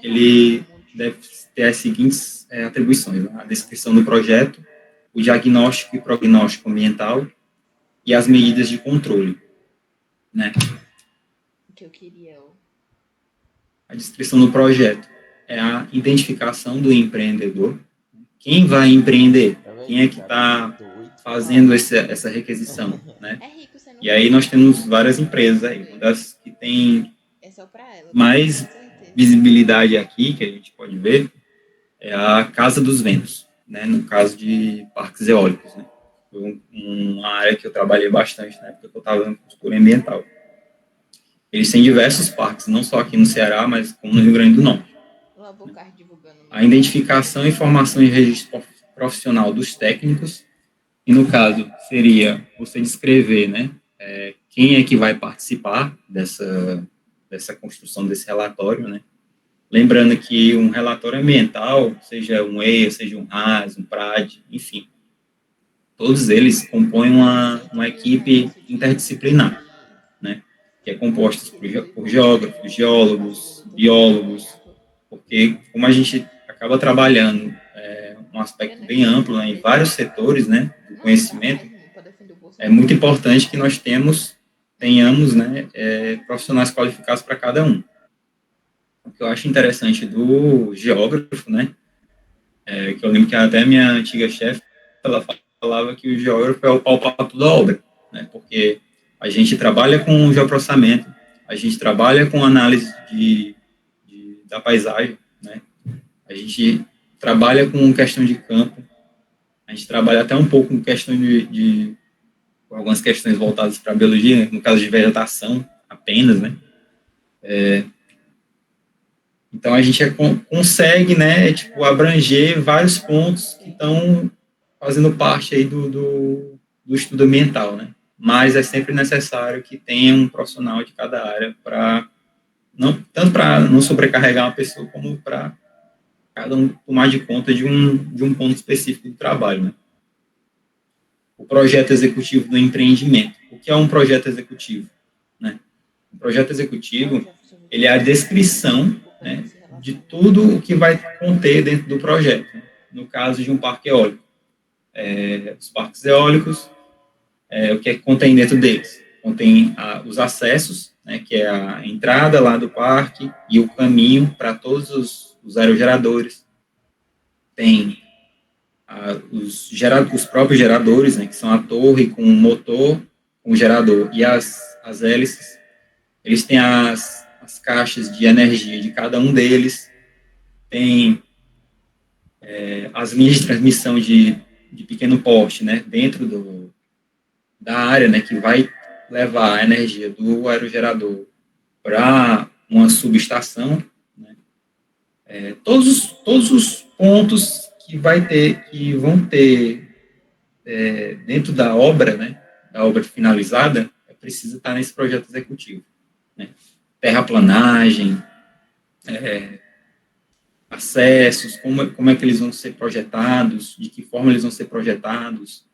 ele deve ter as seguintes atribuições, né? A descrição do projeto, o diagnóstico e prognóstico ambiental e as medidas de controle, né? A descrição do projeto é a identificação do empreendedor, quem vai empreender, quem é que está fazendo essa requisição, né? E aí nós temos várias empresas aí, uma das que tem mais visibilidade aqui, que a gente pode ver, é a Casa dos Ventos, né, no caso de parques eólicos, né? Foi uma área que eu trabalhei bastante na época que eu estava em consultoria ambiental. Eles têm diversos parques, não só aqui no Ceará, mas como no Rio Grande do Norte. A identificação e formação de registro profissional dos técnicos, e no caso seria você descrever, né, quem é que vai participar dessa construção desse relatório, né? Lembrando que um relatório ambiental, seja um EIA, seja um RAS, um PRAD, enfim, todos eles compõem uma equipe interdisciplinar, né? Que é composta por geógrafos, geólogos, biólogos, porque como a gente acaba trabalhando um aspecto bem amplo, né, em vários setores, né, do conhecimento, é muito importante que nós tenhamos, né, profissionais qualificados para cada um. O que eu acho interessante do geógrafo, né, que eu lembro que até minha antiga chefe, ela falava que o geógrafo é o pau-pato da obra, né? Porque a gente trabalha com geoprocessamento, a gente trabalha com análise da paisagem, né? A gente trabalha com questão de campo, a gente trabalha até um pouco com questão de algumas questões voltadas para a biologia, no caso de vegetação apenas, né? Então, a gente consegue, né, tipo, abranger vários pontos que estão fazendo parte aí do estudo ambiental, né? Mas é sempre necessário que tenha um profissional de cada área tanto para não sobrecarregar uma pessoa, como para cada um tomar de conta de um ponto específico do trabalho, né? O projeto executivo do empreendimento. O que é um projeto executivo, né? O projeto executivo, ele é a descrição, né, de tudo o que vai conter dentro do projeto. Né? No caso de um parque eólico, os parques eólicos, o que é que contém dentro deles? Contém os acessos, né, que é a entrada lá do parque e o caminho para todos os aerogeradores. Tem os próprios geradores, né, que são a torre com o motor, com o gerador e as hélices. Eles têm as caixas de energia de cada um deles, tem as linhas de transmissão de pequeno porte, né, dentro da área, né, que vai levar a energia do aerogerador para uma subestação, né, todos os pontos que vão ter dentro da obra, né, da obra finalizada, precisa estar nesse projeto executivo, né, terraplanagem, acessos, como é que eles vão ser projetados, de que forma eles vão ser projetados,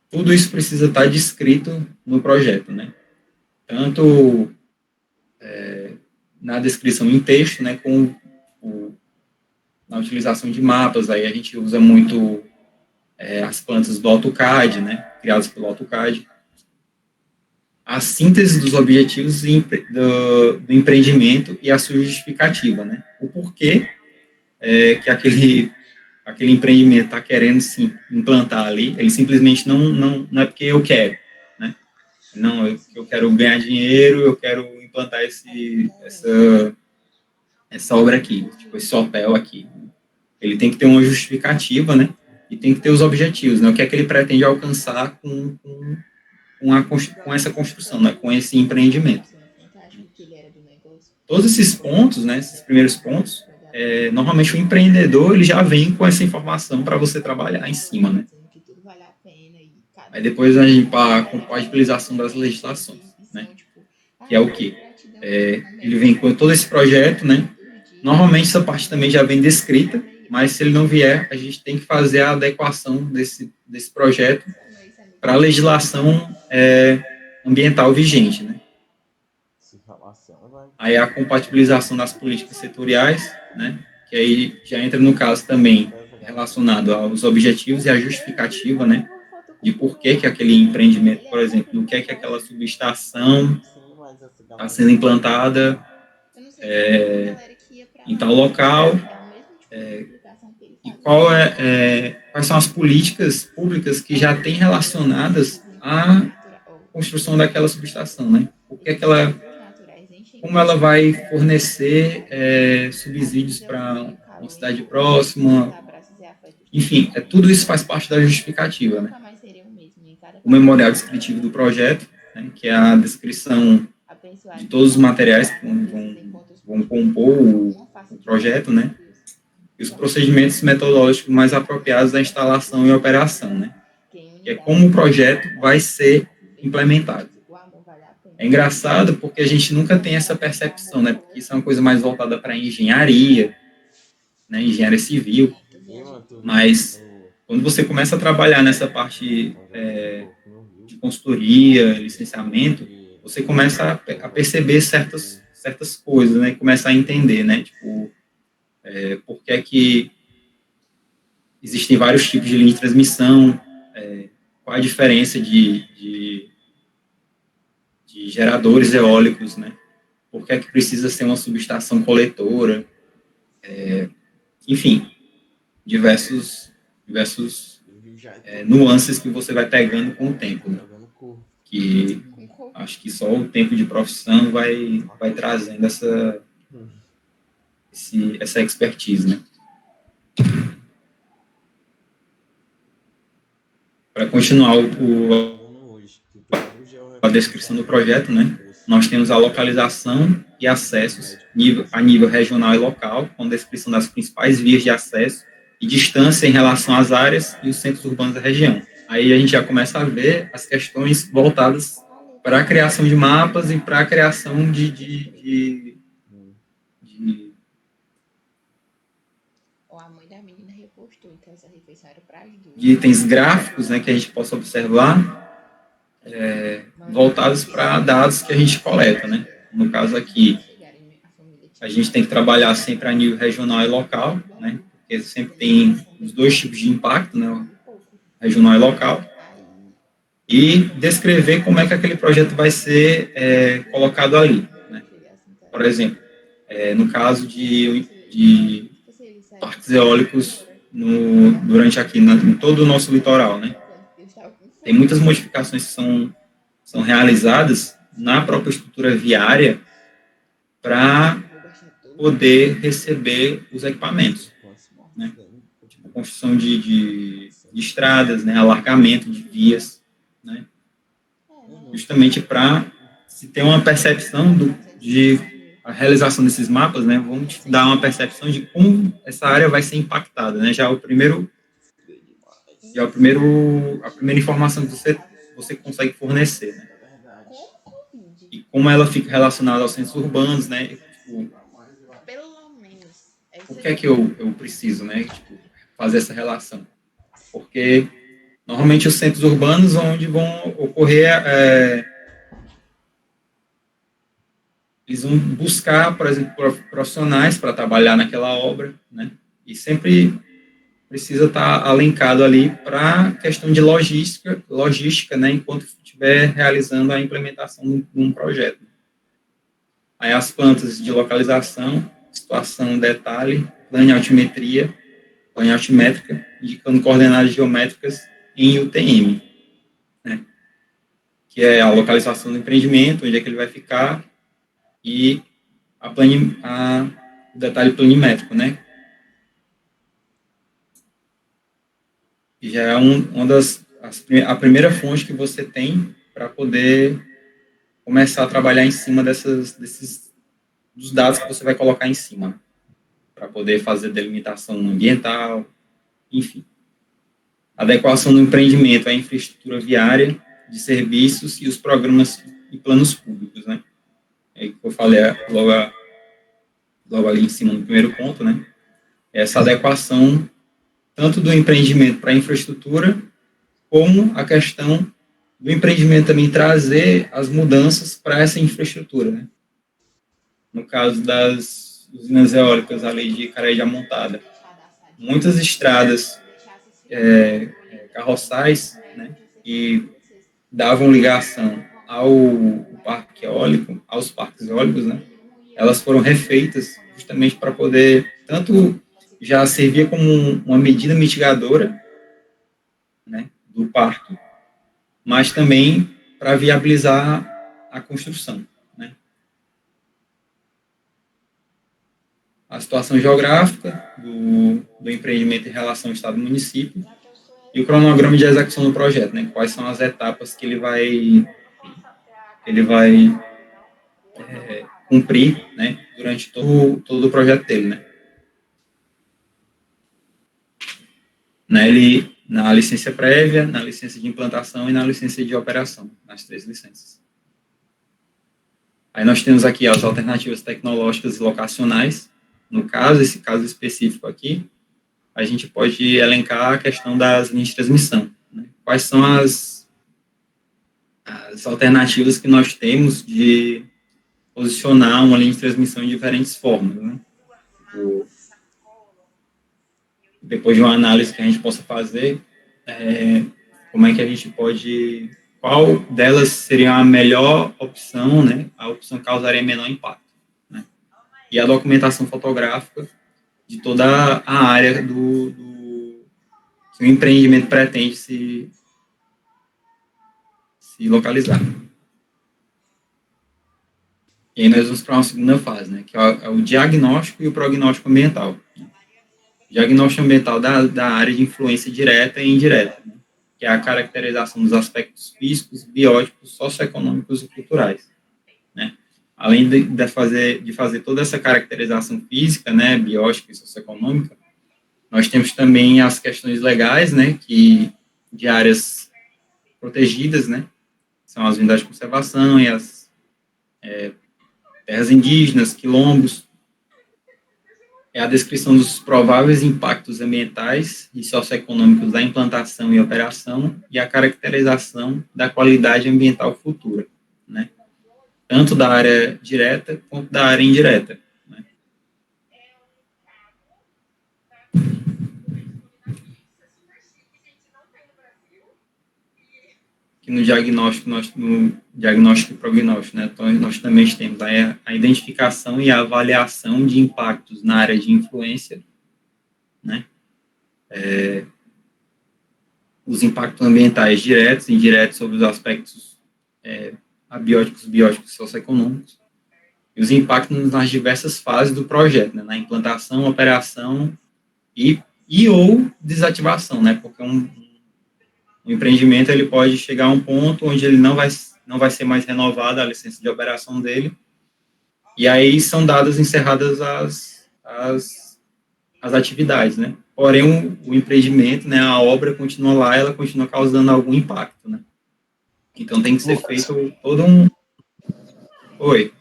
tudo isso precisa estar descrito no projeto, né? Tanto na descrição em texto, né, na utilização de mapas, aí a gente usa muito as plantas do AutoCAD, né, criadas pelo AutoCAD, a síntese dos objetivos do empreendimento e a sua justificativa, né, o porquê que aquele empreendimento está querendo se implantar ali, ele simplesmente não é porque eu quero, né? Não, eu quero ganhar dinheiro, eu quero implantar essa obra aqui, tipo, esse hotel aqui. Ele tem que ter uma justificativa, né? E tem que ter os objetivos, né? O que é que ele pretende alcançar com essa construção, né? Com esse empreendimento. Todos esses pontos, né? Esses primeiros pontos, normalmente o empreendedor ele já vem com essa informação para você trabalhar em cima, né? Aí depois a gente para a compatibilização das legislações, né? Que é o quê? Ele vem com todo esse projeto, né? Normalmente essa parte também já vem descrita, mas se ele não vier, a gente tem que fazer a adequação desse projeto para a legislação ambiental vigente, né? Aí a compatibilização das políticas setoriais, né, que aí já entra no caso também relacionado aos objetivos e à justificativa, né, de por que aquele empreendimento, por exemplo, no que aquela subestação está sendo implantada em tal local, e quais são as políticas públicas que já têm relacionadas à construção daquela subestação, né, como ela vai fornecer subsídios para uma cidade próxima, enfim, tudo isso faz parte da justificativa, né? O memorial descritivo do projeto, né, que é a descrição de todos os materiais que vão compor o projeto, né? E os procedimentos metodológicos mais apropriados da instalação e operação, né? Que é como o projeto vai ser implementado. É engraçado porque a gente nunca tem essa percepção, né? Porque isso é uma coisa mais voltada para engenharia, né? Engenharia civil. Mas quando você começa a trabalhar nessa parte de consultoria, licenciamento, você começa a perceber certas coisas, né? Começa a entender, né? Tipo, por que é que existem vários tipos de linha de transmissão, qual a diferença de geradores eólicos, né? Por que é que precisa ser uma subestação coletora? Enfim, diversos nuances que você vai pegando com o tempo, né? Que acho que só o tempo de profissão vai trazendo essa expertise, né? Para continuar a descrição do projeto, né? Nós temos a localização e acessos a nível regional e local, com descrição das principais vias de acesso e distância em relação às áreas e os centros urbanos da região. Aí a gente já começa a ver as questões voltadas para a criação de mapas e para a criação de A mãe da menina repostou, então essa refeição era para as duas. de itens gráficos, né, que a gente possa observar, voltados para dados que a gente coleta, né? No caso aqui, a gente tem que trabalhar sempre a nível regional e local, né? Porque sempre tem os dois tipos de impacto, né? Regional e local. E descrever como é que aquele projeto vai ser colocado ali, né? Por exemplo, no caso de parques eólicos durante aqui, em todo o nosso litoral, né? Tem muitas modificações que são realizadas na própria estrutura viária para poder receber os equipamentos, né? Tipo, construção de estradas, né? Alargamento de vias, né? Justamente para se ter uma percepção de a realização desses mapas, né? Vamos dar uma percepção de como essa área vai ser impactada, né? A primeira informação que você consegue fornecer, né? E como ela fica relacionada aos centros urbanos, né? Tipo, por que é que eu preciso, né? Tipo, fazer essa relação? Porque normalmente os centros urbanos onde vão ocorrer, eles vão buscar, por exemplo, profissionais para trabalhar naquela obra, né? E sempre precisa estar alencado ali para a questão de logística, né, enquanto estiver realizando a implementação de um projeto. Aí as plantas de localização, situação, detalhe, plano de altimetria, plano de altimétrica, indicando coordenadas geométricas em UTM, né, que é a localização do empreendimento, onde é que ele vai ficar, e o detalhe planimétrico, né, que já é a primeira fonte que você tem para poder começar a trabalhar em cima dos dados que você vai colocar em cima, para poder fazer delimitação ambiental, enfim. Adequação do empreendimento à infraestrutura viária, de serviços e os programas e planos públicos, né? É que eu falei logo ali em cima no primeiro ponto, né? Essa adequação tanto do empreendimento para a infraestrutura, como a questão do empreendimento também trazer as mudanças para essa infraestrutura, né? No caso das usinas eólicas ali de Careja Montada, muitas estradas carroçais, né, que davam ligação aos parques eólicos, né, elas foram refeitas justamente para poder tanto já servia como uma medida mitigadora, né, do parque, mas também para viabilizar a construção, né. A situação geográfica do empreendimento em relação ao estado e município e o cronograma de execução do projeto, né, quais são as etapas que ele vai cumprir, né, durante todo o projeto dele, né. Na licença prévia, na licença de implantação e na licença de operação, nas 3 licenças. Aí nós temos aqui as alternativas tecnológicas e locacionais. No caso, esse caso específico aqui, a gente pode elencar a questão das linhas de transmissão, né? Quais são as alternativas que nós temos de posicionar uma linha de transmissão de diferentes formas, né? Depois de uma análise que a gente possa fazer, como é que a gente pode, qual delas seria a melhor opção, né? A opção que causaria menor impacto, né? E a documentação fotográfica de toda a área o empreendimento pretende se localizar. E aí nós vamos para uma segunda fase, né, que é o diagnóstico e o prognóstico ambiental. Diagnóstico ambiental da área de influência direta e indireta, né, que é a caracterização dos aspectos físicos, bióticos, socioeconômicos e culturais, né. Além de fazer toda essa caracterização física, né, biótica e socioeconômica, nós temos também as questões legais, né, de áreas protegidas, né, são as unidades de conservação e as terras indígenas, quilombos, é a descrição dos prováveis impactos ambientais e socioeconômicos da implantação e operação e a caracterização da qualidade ambiental futura, né, tanto da área direta quanto da área indireta. Né. Que no diagnóstico e prognóstico, né, então nós também temos a identificação e a avaliação de impactos na área de influência, né, os impactos ambientais diretos e indiretos sobre os aspectos abióticos, bióticos e socioeconômicos, e os impactos nas diversas fases do projeto, né, na implantação, operação e ou desativação, né, porque o empreendimento ele pode chegar a um ponto onde ele não vai ser mais renovada a licença de operação dele, e aí são encerradas as atividades, né? Porém, o empreendimento, né, a obra continua lá, ela continua causando algum impacto, né? Então tem que ser feito todo um... Oi.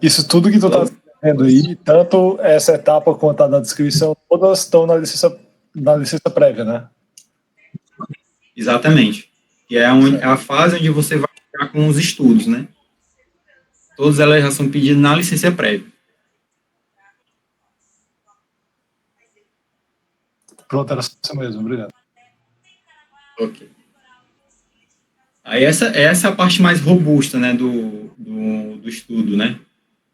Isso tudo que tu está dizendo aí, tanto essa etapa quanto a da descrição, todas estão na licença prévia, né? Exatamente. E é a fase onde você vai ficar com os estudos, né? Todas elas já são pedidas na licença prévia. Pronto, era isso mesmo, obrigado. Ok. Aí essa é a parte mais robusta, né, do estudo, né?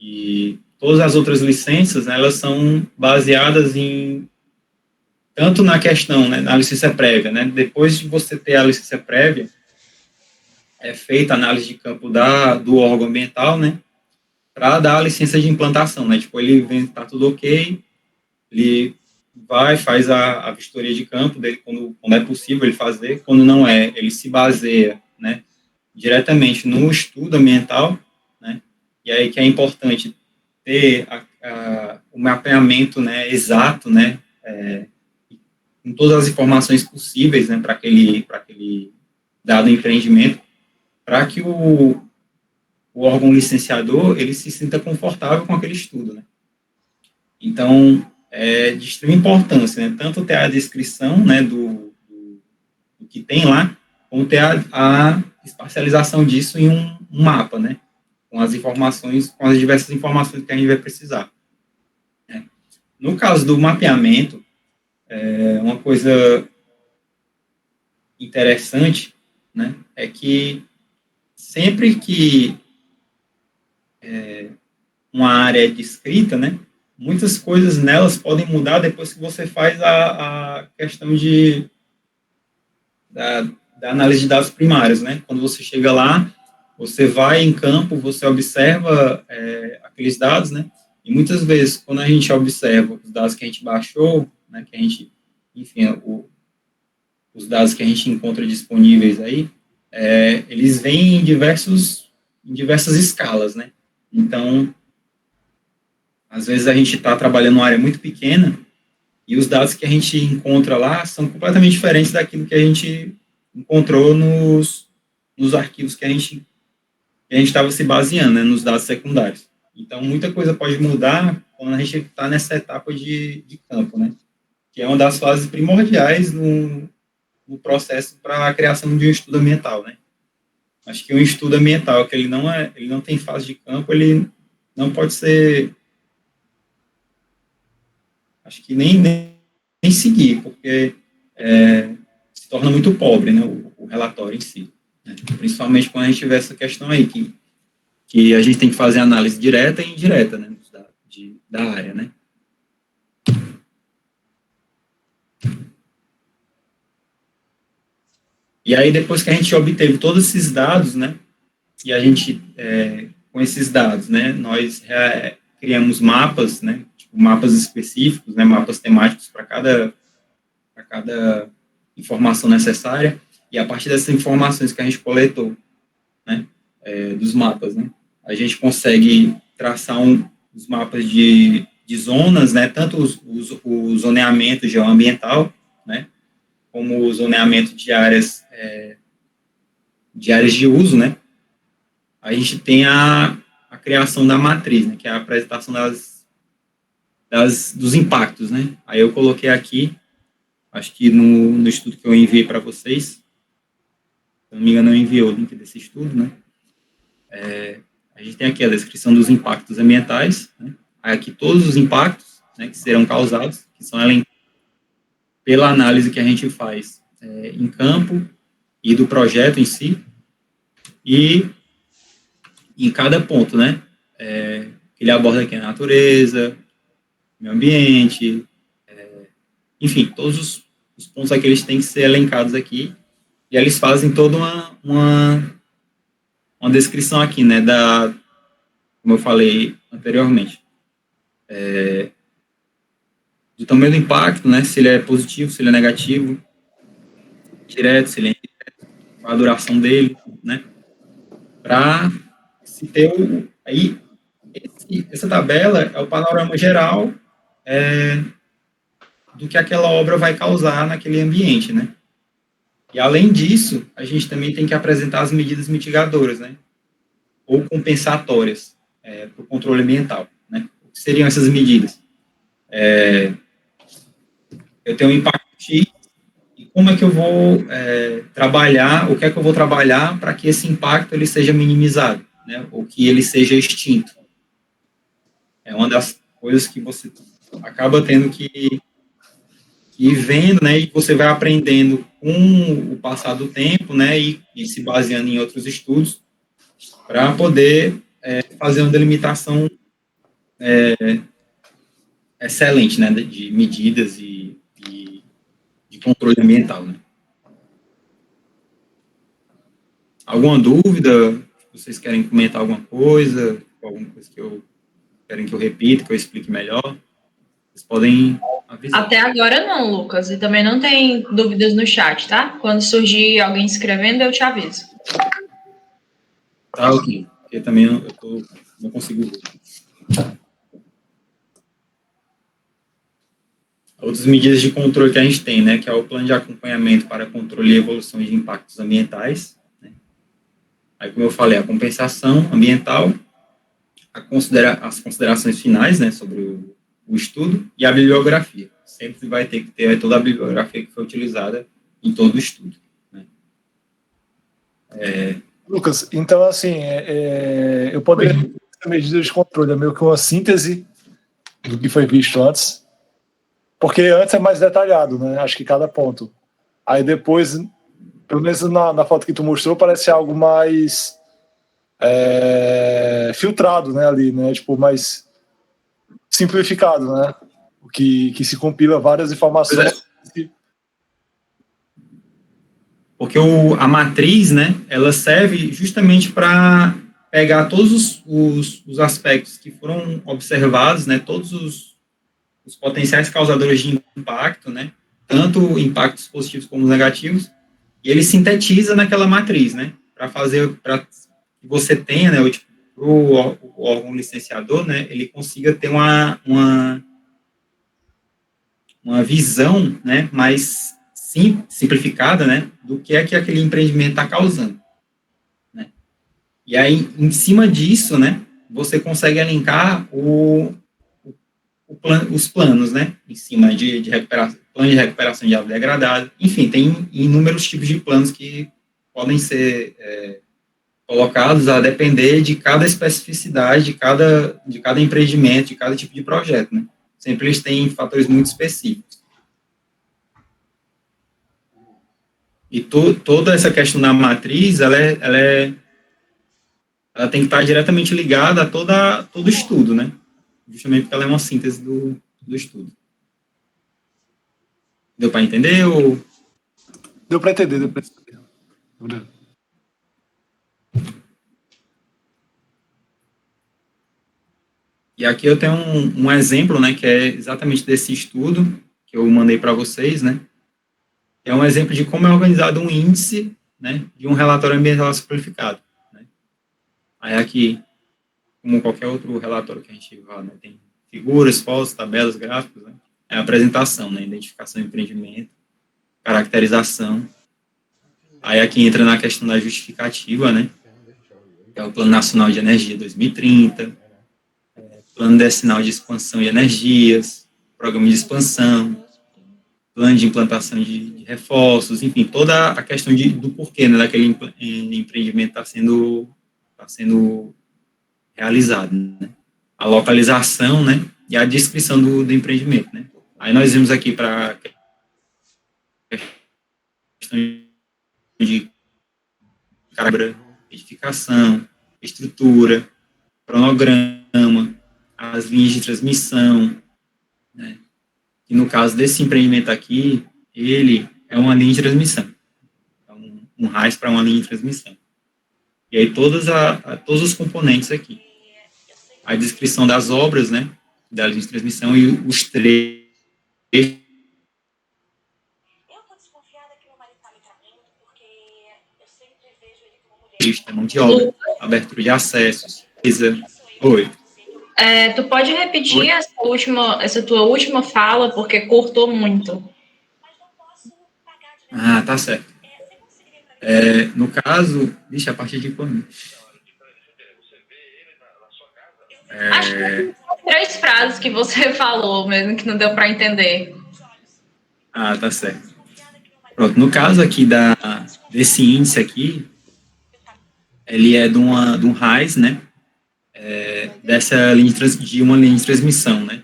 E todas as outras licenças, né, elas são baseadas tanto na questão, né, na licença prévia, né? Depois de você ter a licença prévia, é feita a análise de campo do órgão ambiental, né, para dar a licença de implantação, né? Tipo, ele vem, tá tudo ok, ele faz a vistoria de campo dele quando é possível ele fazer, quando não é, ele se baseia, né, diretamente no estudo ambiental, né, e aí que é importante ter o mapeamento, né, exato, né, com todas as informações possíveis, né, para aquele dado empreendimento, para que o órgão licenciador, ele se sinta confortável com aquele estudo, né. Então, é de extrema importância, né, tanto ter a descrição, né, do que tem lá, como ter a espacialização disso em um mapa, né, com as diversas informações que a gente vai precisar. Né. No caso do mapeamento, uma coisa interessante, né, é que sempre que uma área é descrita, né, muitas coisas nelas podem mudar depois que você faz a questão da análise de dados primários, né? Quando você chega lá, você vai em campo, você observa aqueles dados, né? E muitas vezes, quando a gente observa os dados que a gente baixou, né, os dados que a gente encontra disponíveis aí, eles vêm em diversas escalas, né? Então, às vezes a gente está trabalhando numa área muito pequena e os dados que a gente encontra lá são completamente diferentes daquilo que a gente encontrou nos arquivos que a gente estava se baseando, né, nos dados secundários. Então, muita coisa pode mudar quando a gente está nessa etapa de campo, né, que é uma das fases primordiais no processo para a criação de um estudo ambiental, né. Acho que um estudo ambiental que ele não tem fase de campo, ele não pode ser, acho que nem seguir, porque se torna muito pobre, né, o relatório em si, né? Principalmente quando a gente tiver essa questão aí, que a gente tem que fazer análise direta e indireta, né, da área, né. E aí, depois que a gente obteve todos esses dados, né, e a gente, com esses dados, né, nós criamos mapas, né, tipo, mapas específicos, né, mapas temáticos para cada informação necessária, e a partir dessas informações que a gente coletou, né, dos mapas, né, a gente consegue traçar os mapas de zonas, né, tanto o zoneamento geoambiental, né, como o zoneamento de áreas de uso, né, a gente tem a criação da matriz, né, que é a apresentação dos impactos, né. Aí eu coloquei aqui, acho que no estudo que eu enviei para vocês, se não me engano, eu enviei o link desse estudo, né, a gente tem aqui a descrição dos impactos ambientais, né, aqui todos os impactos, né, que serão causados, que são elencados pela análise que a gente faz em campo e do projeto em si, e em cada ponto, né, ele aborda aqui a natureza, meio ambiente, enfim, todos os pontos aqui eles têm que ser elencados aqui, e eles fazem toda uma descrição aqui, né, como eu falei anteriormente, do tamanho do impacto, né, se ele é positivo, se ele é negativo, direto, se ele é indireto, qual a duração dele, né, para se ter aí, essa tabela é o panorama geral do que aquela obra vai causar naquele ambiente, né. E, além disso, a gente também tem que apresentar as medidas mitigadoras, né, ou compensatórias para o controle ambiental, né. O que seriam essas medidas? Eu tenho um impacto X, e como é que eu vou trabalhar, o que é que eu vou trabalhar para que esse impacto ele seja minimizado, né, ou que ele seja extinto. É uma das coisas que você acaba tendo que ir vendo, né, e você vai aprendendo com o passar do tempo, né, e se baseando em outros estudos, para poder fazer uma delimitação excelente, né, de medidas e de controle ambiental, né. Alguma dúvida? Vocês querem comentar alguma coisa que querem que eu repita, que eu explique melhor? Vocês podem avisar. Até agora não, Lucas. E também não tem dúvidas no chat, tá? Quando surgir alguém escrevendo, eu te aviso. Tá, ok. Porque também eu não consigo ver. Outras medidas de controle que a gente tem, né, que é o plano de acompanhamento para controle e evolução de impactos ambientais, né? Aí, como eu falei, a compensação ambiental, as considerações finais, né, sobre o estudo, e a bibliografia. Sempre vai ter que ter toda a bibliografia que foi utilizada em todo o estudo, né? Lucas, então, assim, eu poderia ter medidas de controle, é meio que uma síntese do que foi visto antes, porque antes é mais detalhado, né? Acho que cada ponto. Aí depois, pelo menos na foto que tu mostrou, parece algo mais filtrado, né, ali, né? Tipo, mais simplificado, né? O que se compila várias informações. Porque a matriz, né, ela serve justamente para pegar todos os aspectos que foram observados, né, todos os potenciais causadores de impacto, né, tanto impactos positivos como negativos, e ele sintetiza naquela matriz, né, para que você tenha, né, o órgão licenciador, né, ele consiga ter uma visão, né, mais simplificada, né, do que é que aquele empreendimento está causando, né. E aí, em cima disso, né, você consegue elencar os planos, né, em cima de recuperação, plano de recuperação de área degradada, enfim, tem inúmeros tipos de planos que podem ser colocados a depender de cada especificidade, de cada empreendimento, de cada tipo de projeto, né. Sempre eles têm fatores muito específicos. E toda essa questão da matriz, ela tem que estar diretamente ligada a todo estudo, né? Justamente porque ela é uma síntese do estudo. Deu para entender? Ou... Deu para entender. E aqui eu tenho um exemplo, né, que é exatamente desse estudo que eu mandei para vocês, né? É um exemplo de como é organizado um índice, né, de um relatório ambiental simplificado, né? Aí aqui, como qualquer outro relatório que a gente vá, né, tem figuras, fotos, tabelas, gráficos, né? É a apresentação, né, identificação do empreendimento, caracterização. Aí aqui entra na questão da justificativa, né? Que é o Plano Nacional de Energia 2030, Plano Decenal de Expansão de Energias, Programa de Expansão, Plano de Implantação de reforços, enfim, toda a questão do porquê, né, daquele empreendimento tá sendo realizado, né? A localização, né, e a descrição do empreendimento, né? Aí nós vimos aqui para a questão de carga, edificação, estrutura, cronograma, as linhas de transmissão, né? E no caso desse empreendimento aqui, ele é uma linha de transmissão, é um RAIS para uma linha de transmissão. E aí todos os componentes aqui. A descrição das obras, né, da linha de transmissão e os trechos. Mão de obra, abertura de acessos. Oi. Tu pode repetir essa tua última fala, porque cortou muito. Ah, tá certo. No caso, a partir de quando? Acho que 3 frases que você falou, mesmo que não deu para entender. Ah, tá certo. Pronto, no caso aqui desse índice aqui, ele é de um RAIS, né? Dessa linha de uma linha de transmissão, né?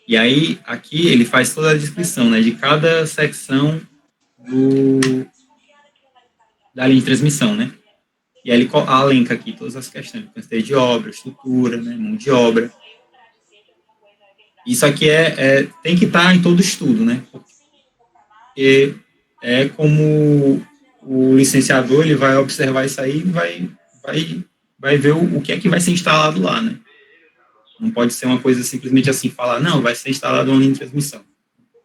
E aí, aqui, ele faz toda a descrição, né, de cada secção da linha de transmissão, né? E aí ele elenca aqui todas as questões, quantidade de obra, estrutura, né, mão de obra. Isso aqui tem que estar em todo estudo, né? Porque é como o licenciador, ele vai observar isso aí e vai ver o que é que vai ser instalado lá, né? Não pode ser uma coisa simplesmente assim, falar, não, vai ser instalado uma linha de transmissão.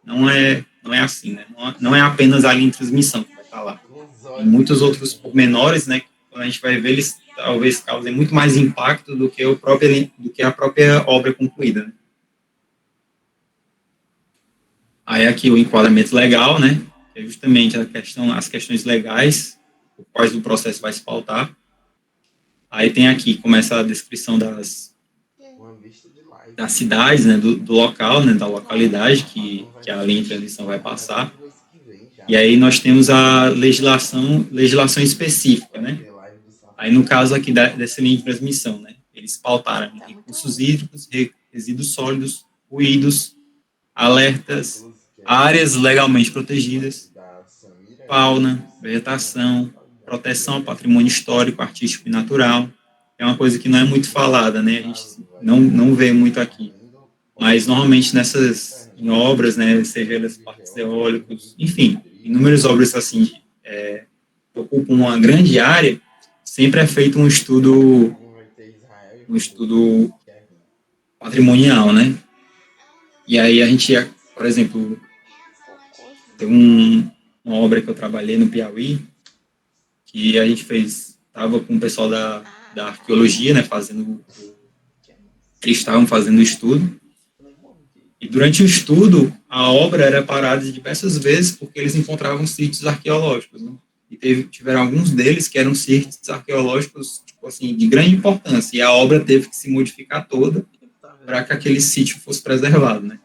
Não é assim, né? Não é apenas a linha de transmissão que vai estar lá. Tem muitos outros pormenores, né? Quando a gente vai ver, eles talvez causem muito mais impacto do que a própria obra concluída, né? Aí aqui o enquadramento legal, né? Que é justamente as questões legais, quais o processo vai se pautar. Aí tem aqui, começa a descrição das cidades, né, do local, né, da localidade que a linha de transmissão vai passar. E aí nós temos a legislação específica, né? Aí no caso aqui dessa linha de transmissão, né, eles pautaram recursos hídricos, resíduos sólidos, ruídos, alertas, áreas legalmente protegidas, fauna, vegetação, proteção ao patrimônio histórico, artístico e natural. É uma coisa que não é muito falada, né? A gente não vê muito aqui. Mas, normalmente, em obras, né, seja elas parques eólicos, enfim, inúmeras obras, assim, que ocupam uma grande área, sempre é feito um estudo patrimonial, né? E aí a gente, por exemplo, tem uma obra que eu trabalhei no Piauí, que a gente estava com o pessoal da arqueologia, né, eles estavam fazendo o estudo, e durante o estudo, a obra era parada diversas vezes, porque eles encontravam sítios arqueológicos, né? E tiveram alguns deles que eram sítios arqueológicos, tipo assim, de grande importância, e a obra teve que se modificar toda para que aquele sítio fosse preservado, né?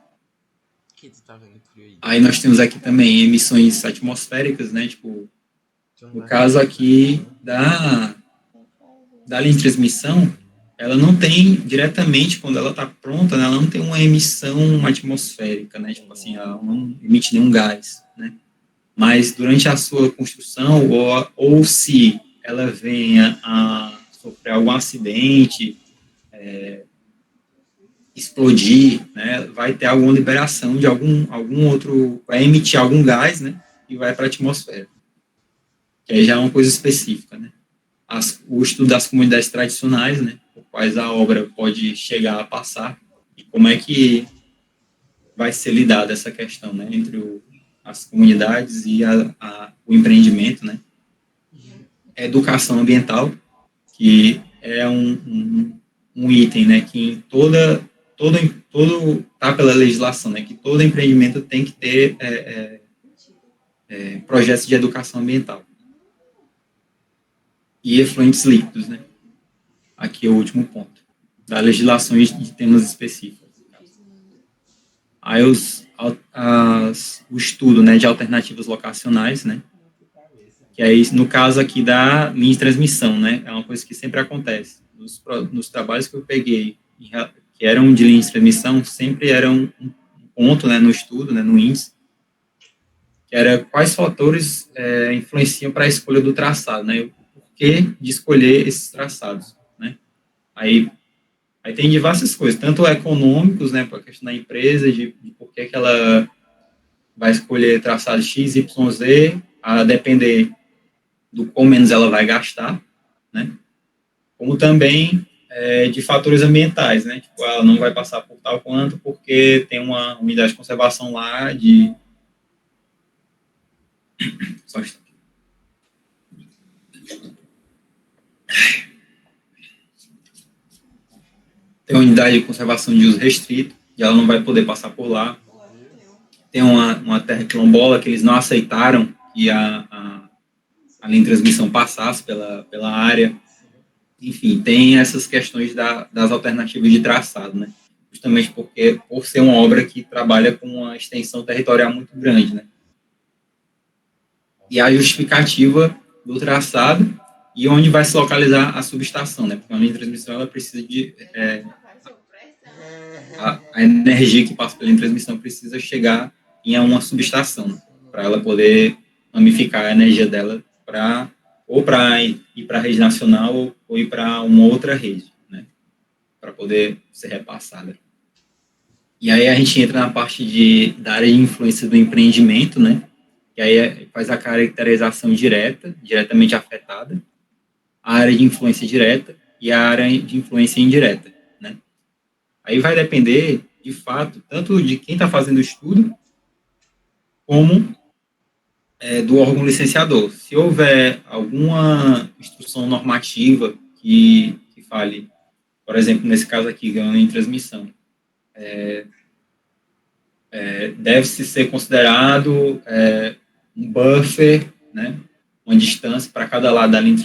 Aí nós temos aqui também emissões atmosféricas, né, tipo, no caso aqui da linha de transmissão, ela não tem diretamente, quando ela está pronta, né, ela não tem uma emissão atmosférica, né, tipo assim, ela não emite nenhum gás, né, mas durante a sua construção, ou se ela venha a sofrer algum acidente, explodir, né, vai ter alguma liberação de algum outro, vai emitir algum gás, né, e vai para a atmosfera. que aí já é uma coisa específica, né? O estudo das comunidades tradicionais, né, por quais a obra pode chegar a passar, e como é que vai ser lidada essa questão, né, entre as comunidades e o empreendimento, né? Educação ambiental, que é um item, né, que em todo tá pela legislação, né, que todo empreendimento tem que ter projetos de educação ambiental. E efluentes líquidos, né? Aqui é o último ponto, da legislação de temas específicos. Aí o estudo, né, de alternativas locacionais, né? Que aí, no caso aqui da linha de transmissão, né? É uma coisa que sempre acontece. Nos trabalhos que eu peguei, que eram de linha de transmissão, sempre era um ponto, né, no estudo, né, no índice, que era quais fatores influenciam para a escolha do traçado, né? O porquê de escolher esses traçados, né? Aí tem diversas coisas, tanto econômicos, né, para a questão da empresa, de por que ela vai escolher traçado X, Y, Z, a depender do quão menos ela vai gastar, né? Como também de fatores ambientais, né? Tipo, ela não vai passar por tal quanto porque tem uma unidade de conservação lá de... Só está. Tem uma unidade de conservação de uso restrito, e ela não vai poder passar por lá. Tem uma terra quilombola que eles não aceitaram que a linha de transmissão passasse pela área. Enfim, tem essas questões das alternativas de traçado, né? Justamente por ser uma obra que trabalha com uma extensão territorial muito grande, né? E a justificativa do traçado e onde vai se localizar a subestação, né? Porque a linha de transmissão, ela precisa de... a energia que passa pela linha de transmissão precisa chegar em uma subestação, né? Para ela poder ramificar a energia dela para ir para a rede nacional ou ir para uma outra rede, né? Para poder ser repassada. E aí a gente entra na parte da área de influência do empreendimento, né? Que aí faz a caracterização diretamente afetada, a área de influência direta e a área de influência indireta, né? Aí vai depender, de fato, tanto de quem está fazendo o estudo, como do órgão licenciador. Se houver alguma instrução normativa que fale, por exemplo, nesse caso aqui, ganhando em transmissão, deve-se ser considerado um buffer, né, uma distância para cada lado da linha de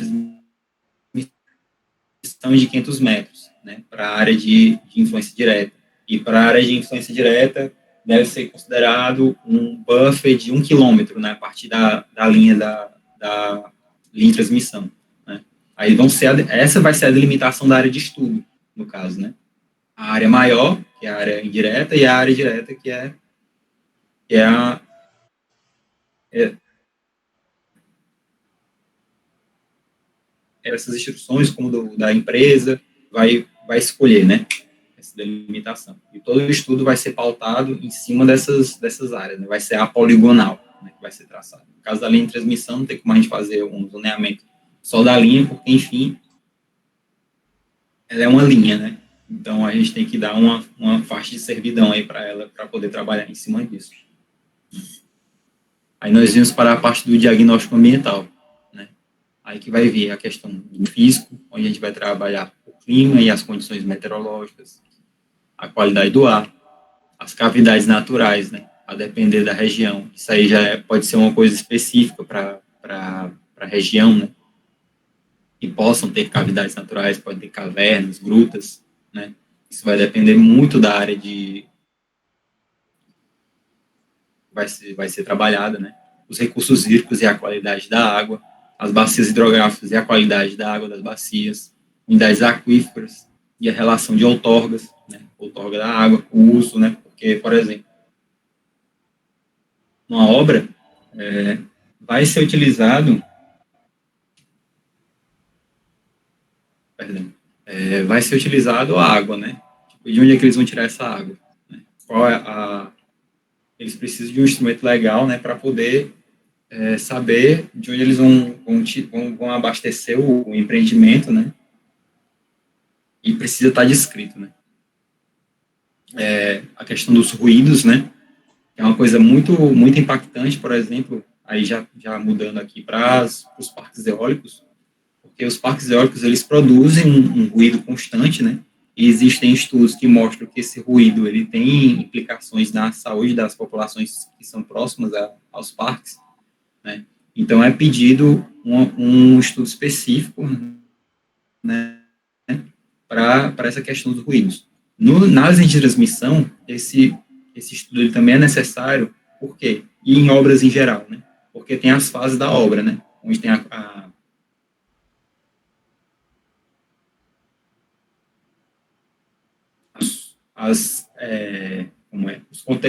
transmissão de 500 metros, né, para a área de influência direta. E para a área de influência direta, deve ser considerado um buffer de 1 quilômetro, né, a partir da linha da linha de transmissão, né. Aí essa vai ser a delimitação da área de estudo, no caso, né. A área maior, que é a área indireta, e a área direta, que é essas instruções, como da empresa, vai escolher, né, essa delimitação. E todo o estudo vai ser pautado em cima dessas áreas, né, vai ser a poligonal, né, que vai ser traçado. No caso da linha de transmissão, não tem como a gente fazer um zoneamento só da linha, porque, enfim, ela é uma linha, né, então a gente tem que dar uma faixa de servidão aí para ela, para poder trabalhar em cima disso. Aí nós vimos para a parte do diagnóstico ambiental, né? Aí que vai vir a questão do físico, onde a gente vai trabalhar o clima e as condições meteorológicas, a qualidade do ar, as cavidades naturais, né? A depender da região. Isso aí já pode ser uma coisa específica para a região, né? Que possam ter cavidades naturais, pode ter cavernas, grutas, né? Isso vai depender muito da área vai ser trabalhada, né? Os recursos hídricos e a qualidade da água, as bacias hidrográficas e a qualidade da água das bacias, unidades aquíferas e a relação de outorgas, né? Outorga da água, o uso, né? Porque, por exemplo, uma obra vai ser utilizado, vai ser utilizado a água, né? Tipo, de onde é que eles vão tirar essa água? Né? Eles precisam de um instrumento legal, né, para poder saber de onde eles vão abastecer o empreendimento, né? E precisa estar descrito, né? A questão dos ruídos, né? É uma coisa muito, muito impactante, por exemplo, aí já mudando aqui para os parques eólicos, porque os parques eólicos, eles produzem um ruído constante, né? E existem estudos que mostram que esse ruído, ele tem implicações na saúde das populações que são próximas aos parques, né? Então, é pedido um estudo específico, né, para essa questão dos ruídos. Na linha de transmissão, esse estudo ele também é necessário, por quê? E em obras em geral, né? Porque tem as fases da obra, né? Onde tem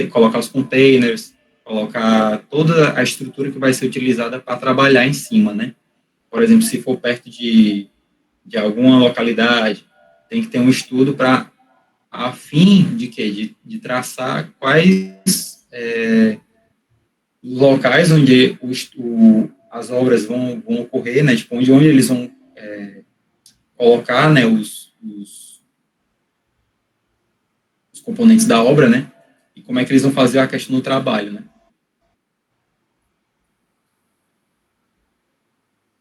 colocar os containers, colocar toda a estrutura que vai ser utilizada para trabalhar em cima, né? Por exemplo, se for perto de alguma localidade, tem que ter um estudo para a fim de quê? De traçar quais locais onde as obras vão ocorrer, né? Tipo, onde eles vão colocar, né, os componentes da obra, né? E como é que eles vão fazer a questão do trabalho, né?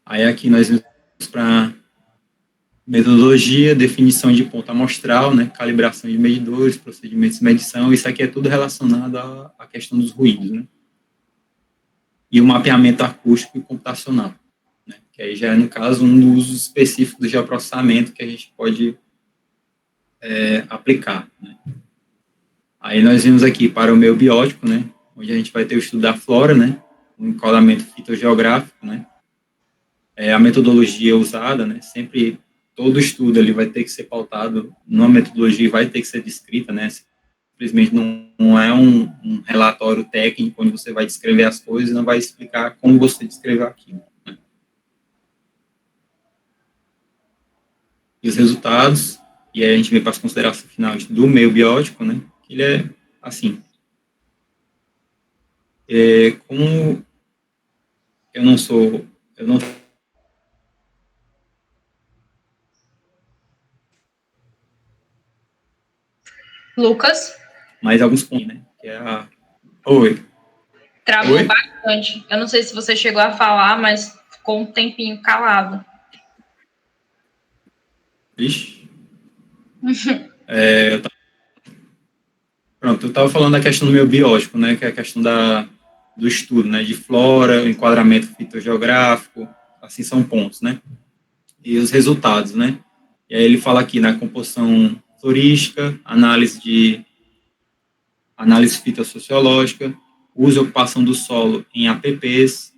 Aí aqui nós vamos para metodologia, definição de ponto amostral, né? Calibração de medidores, procedimentos de medição, isso aqui é tudo relacionado à questão dos ruídos, né? E o mapeamento acústico e computacional, né? Que aí já é, no caso, um dos usos específicos do geoprocessamento que a gente pode aplicar, né? Aí nós vimos aqui para o meio biótico, né, onde a gente vai ter o estudo da flora, né, o enquadramento fitogeográfico, né, a metodologia usada, né, sempre todo estudo ele vai ter que ser pautado numa metodologia e vai ter que ser descrita, né, simplesmente não é um relatório técnico onde você vai descrever as coisas e não vai explicar como você descreveu aquilo, né. E os resultados, e aí a gente vem para as considerações finais do meio biótico, né, ele é assim, como eu não Lucas? mais alguns pontos, né, que é Oi. Travou Oi? bastante. Eu não sei se você chegou a falar, mas ficou um tempinho calado. Vixe. Pronto, eu estava falando da questão do meio biótico, né, que é a questão do estudo, né, de flora, enquadramento fitogeográfico, assim, são pontos, né, e os resultados, né, e aí ele fala aqui na composição florística, análise fitossociológica, uso e ocupação do solo em APPs,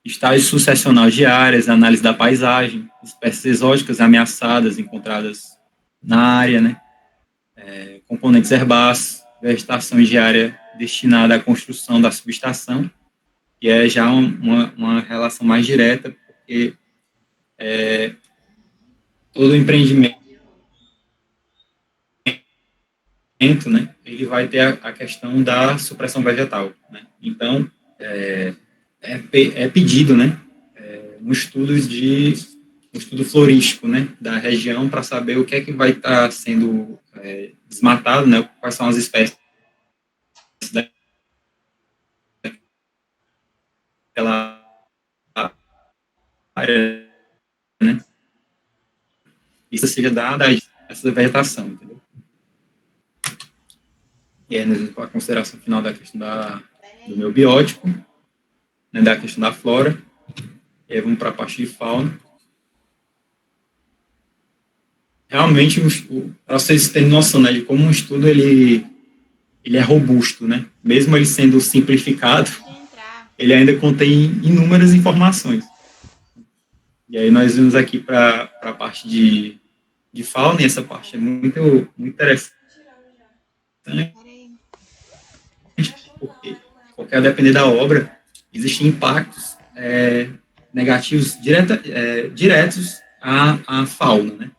estágio sucessional de áreas, análise da paisagem, espécies exóticas ameaçadas encontradas na área, né, componentes herbáceos, vegetação de área destinada à construção da subestação, que é já uma relação mais direta, porque todo empreendimento, né, ele vai ter a questão da supressão vegetal, né? Então, é pedido, né, um estudo florístico, né, da região para saber o que é que vai estar sendo desmatado, né, quais são as espécies daquela área, né, isso seja dada a essa vegetação, entendeu? E aí, a consideração final da questão do meio biótico, né, da questão da flora, e aí vamos para a parte de fauna. Realmente, para vocês terem noção, né, de como um estudo ele é robusto, né? Mesmo ele sendo simplificado, ele ainda contém inúmeras informações. E aí nós vimos aqui para a parte de fauna, e essa parte é muito, muito interessante, porque qualquer depender da obra, existem impactos negativos diretos à fauna, né?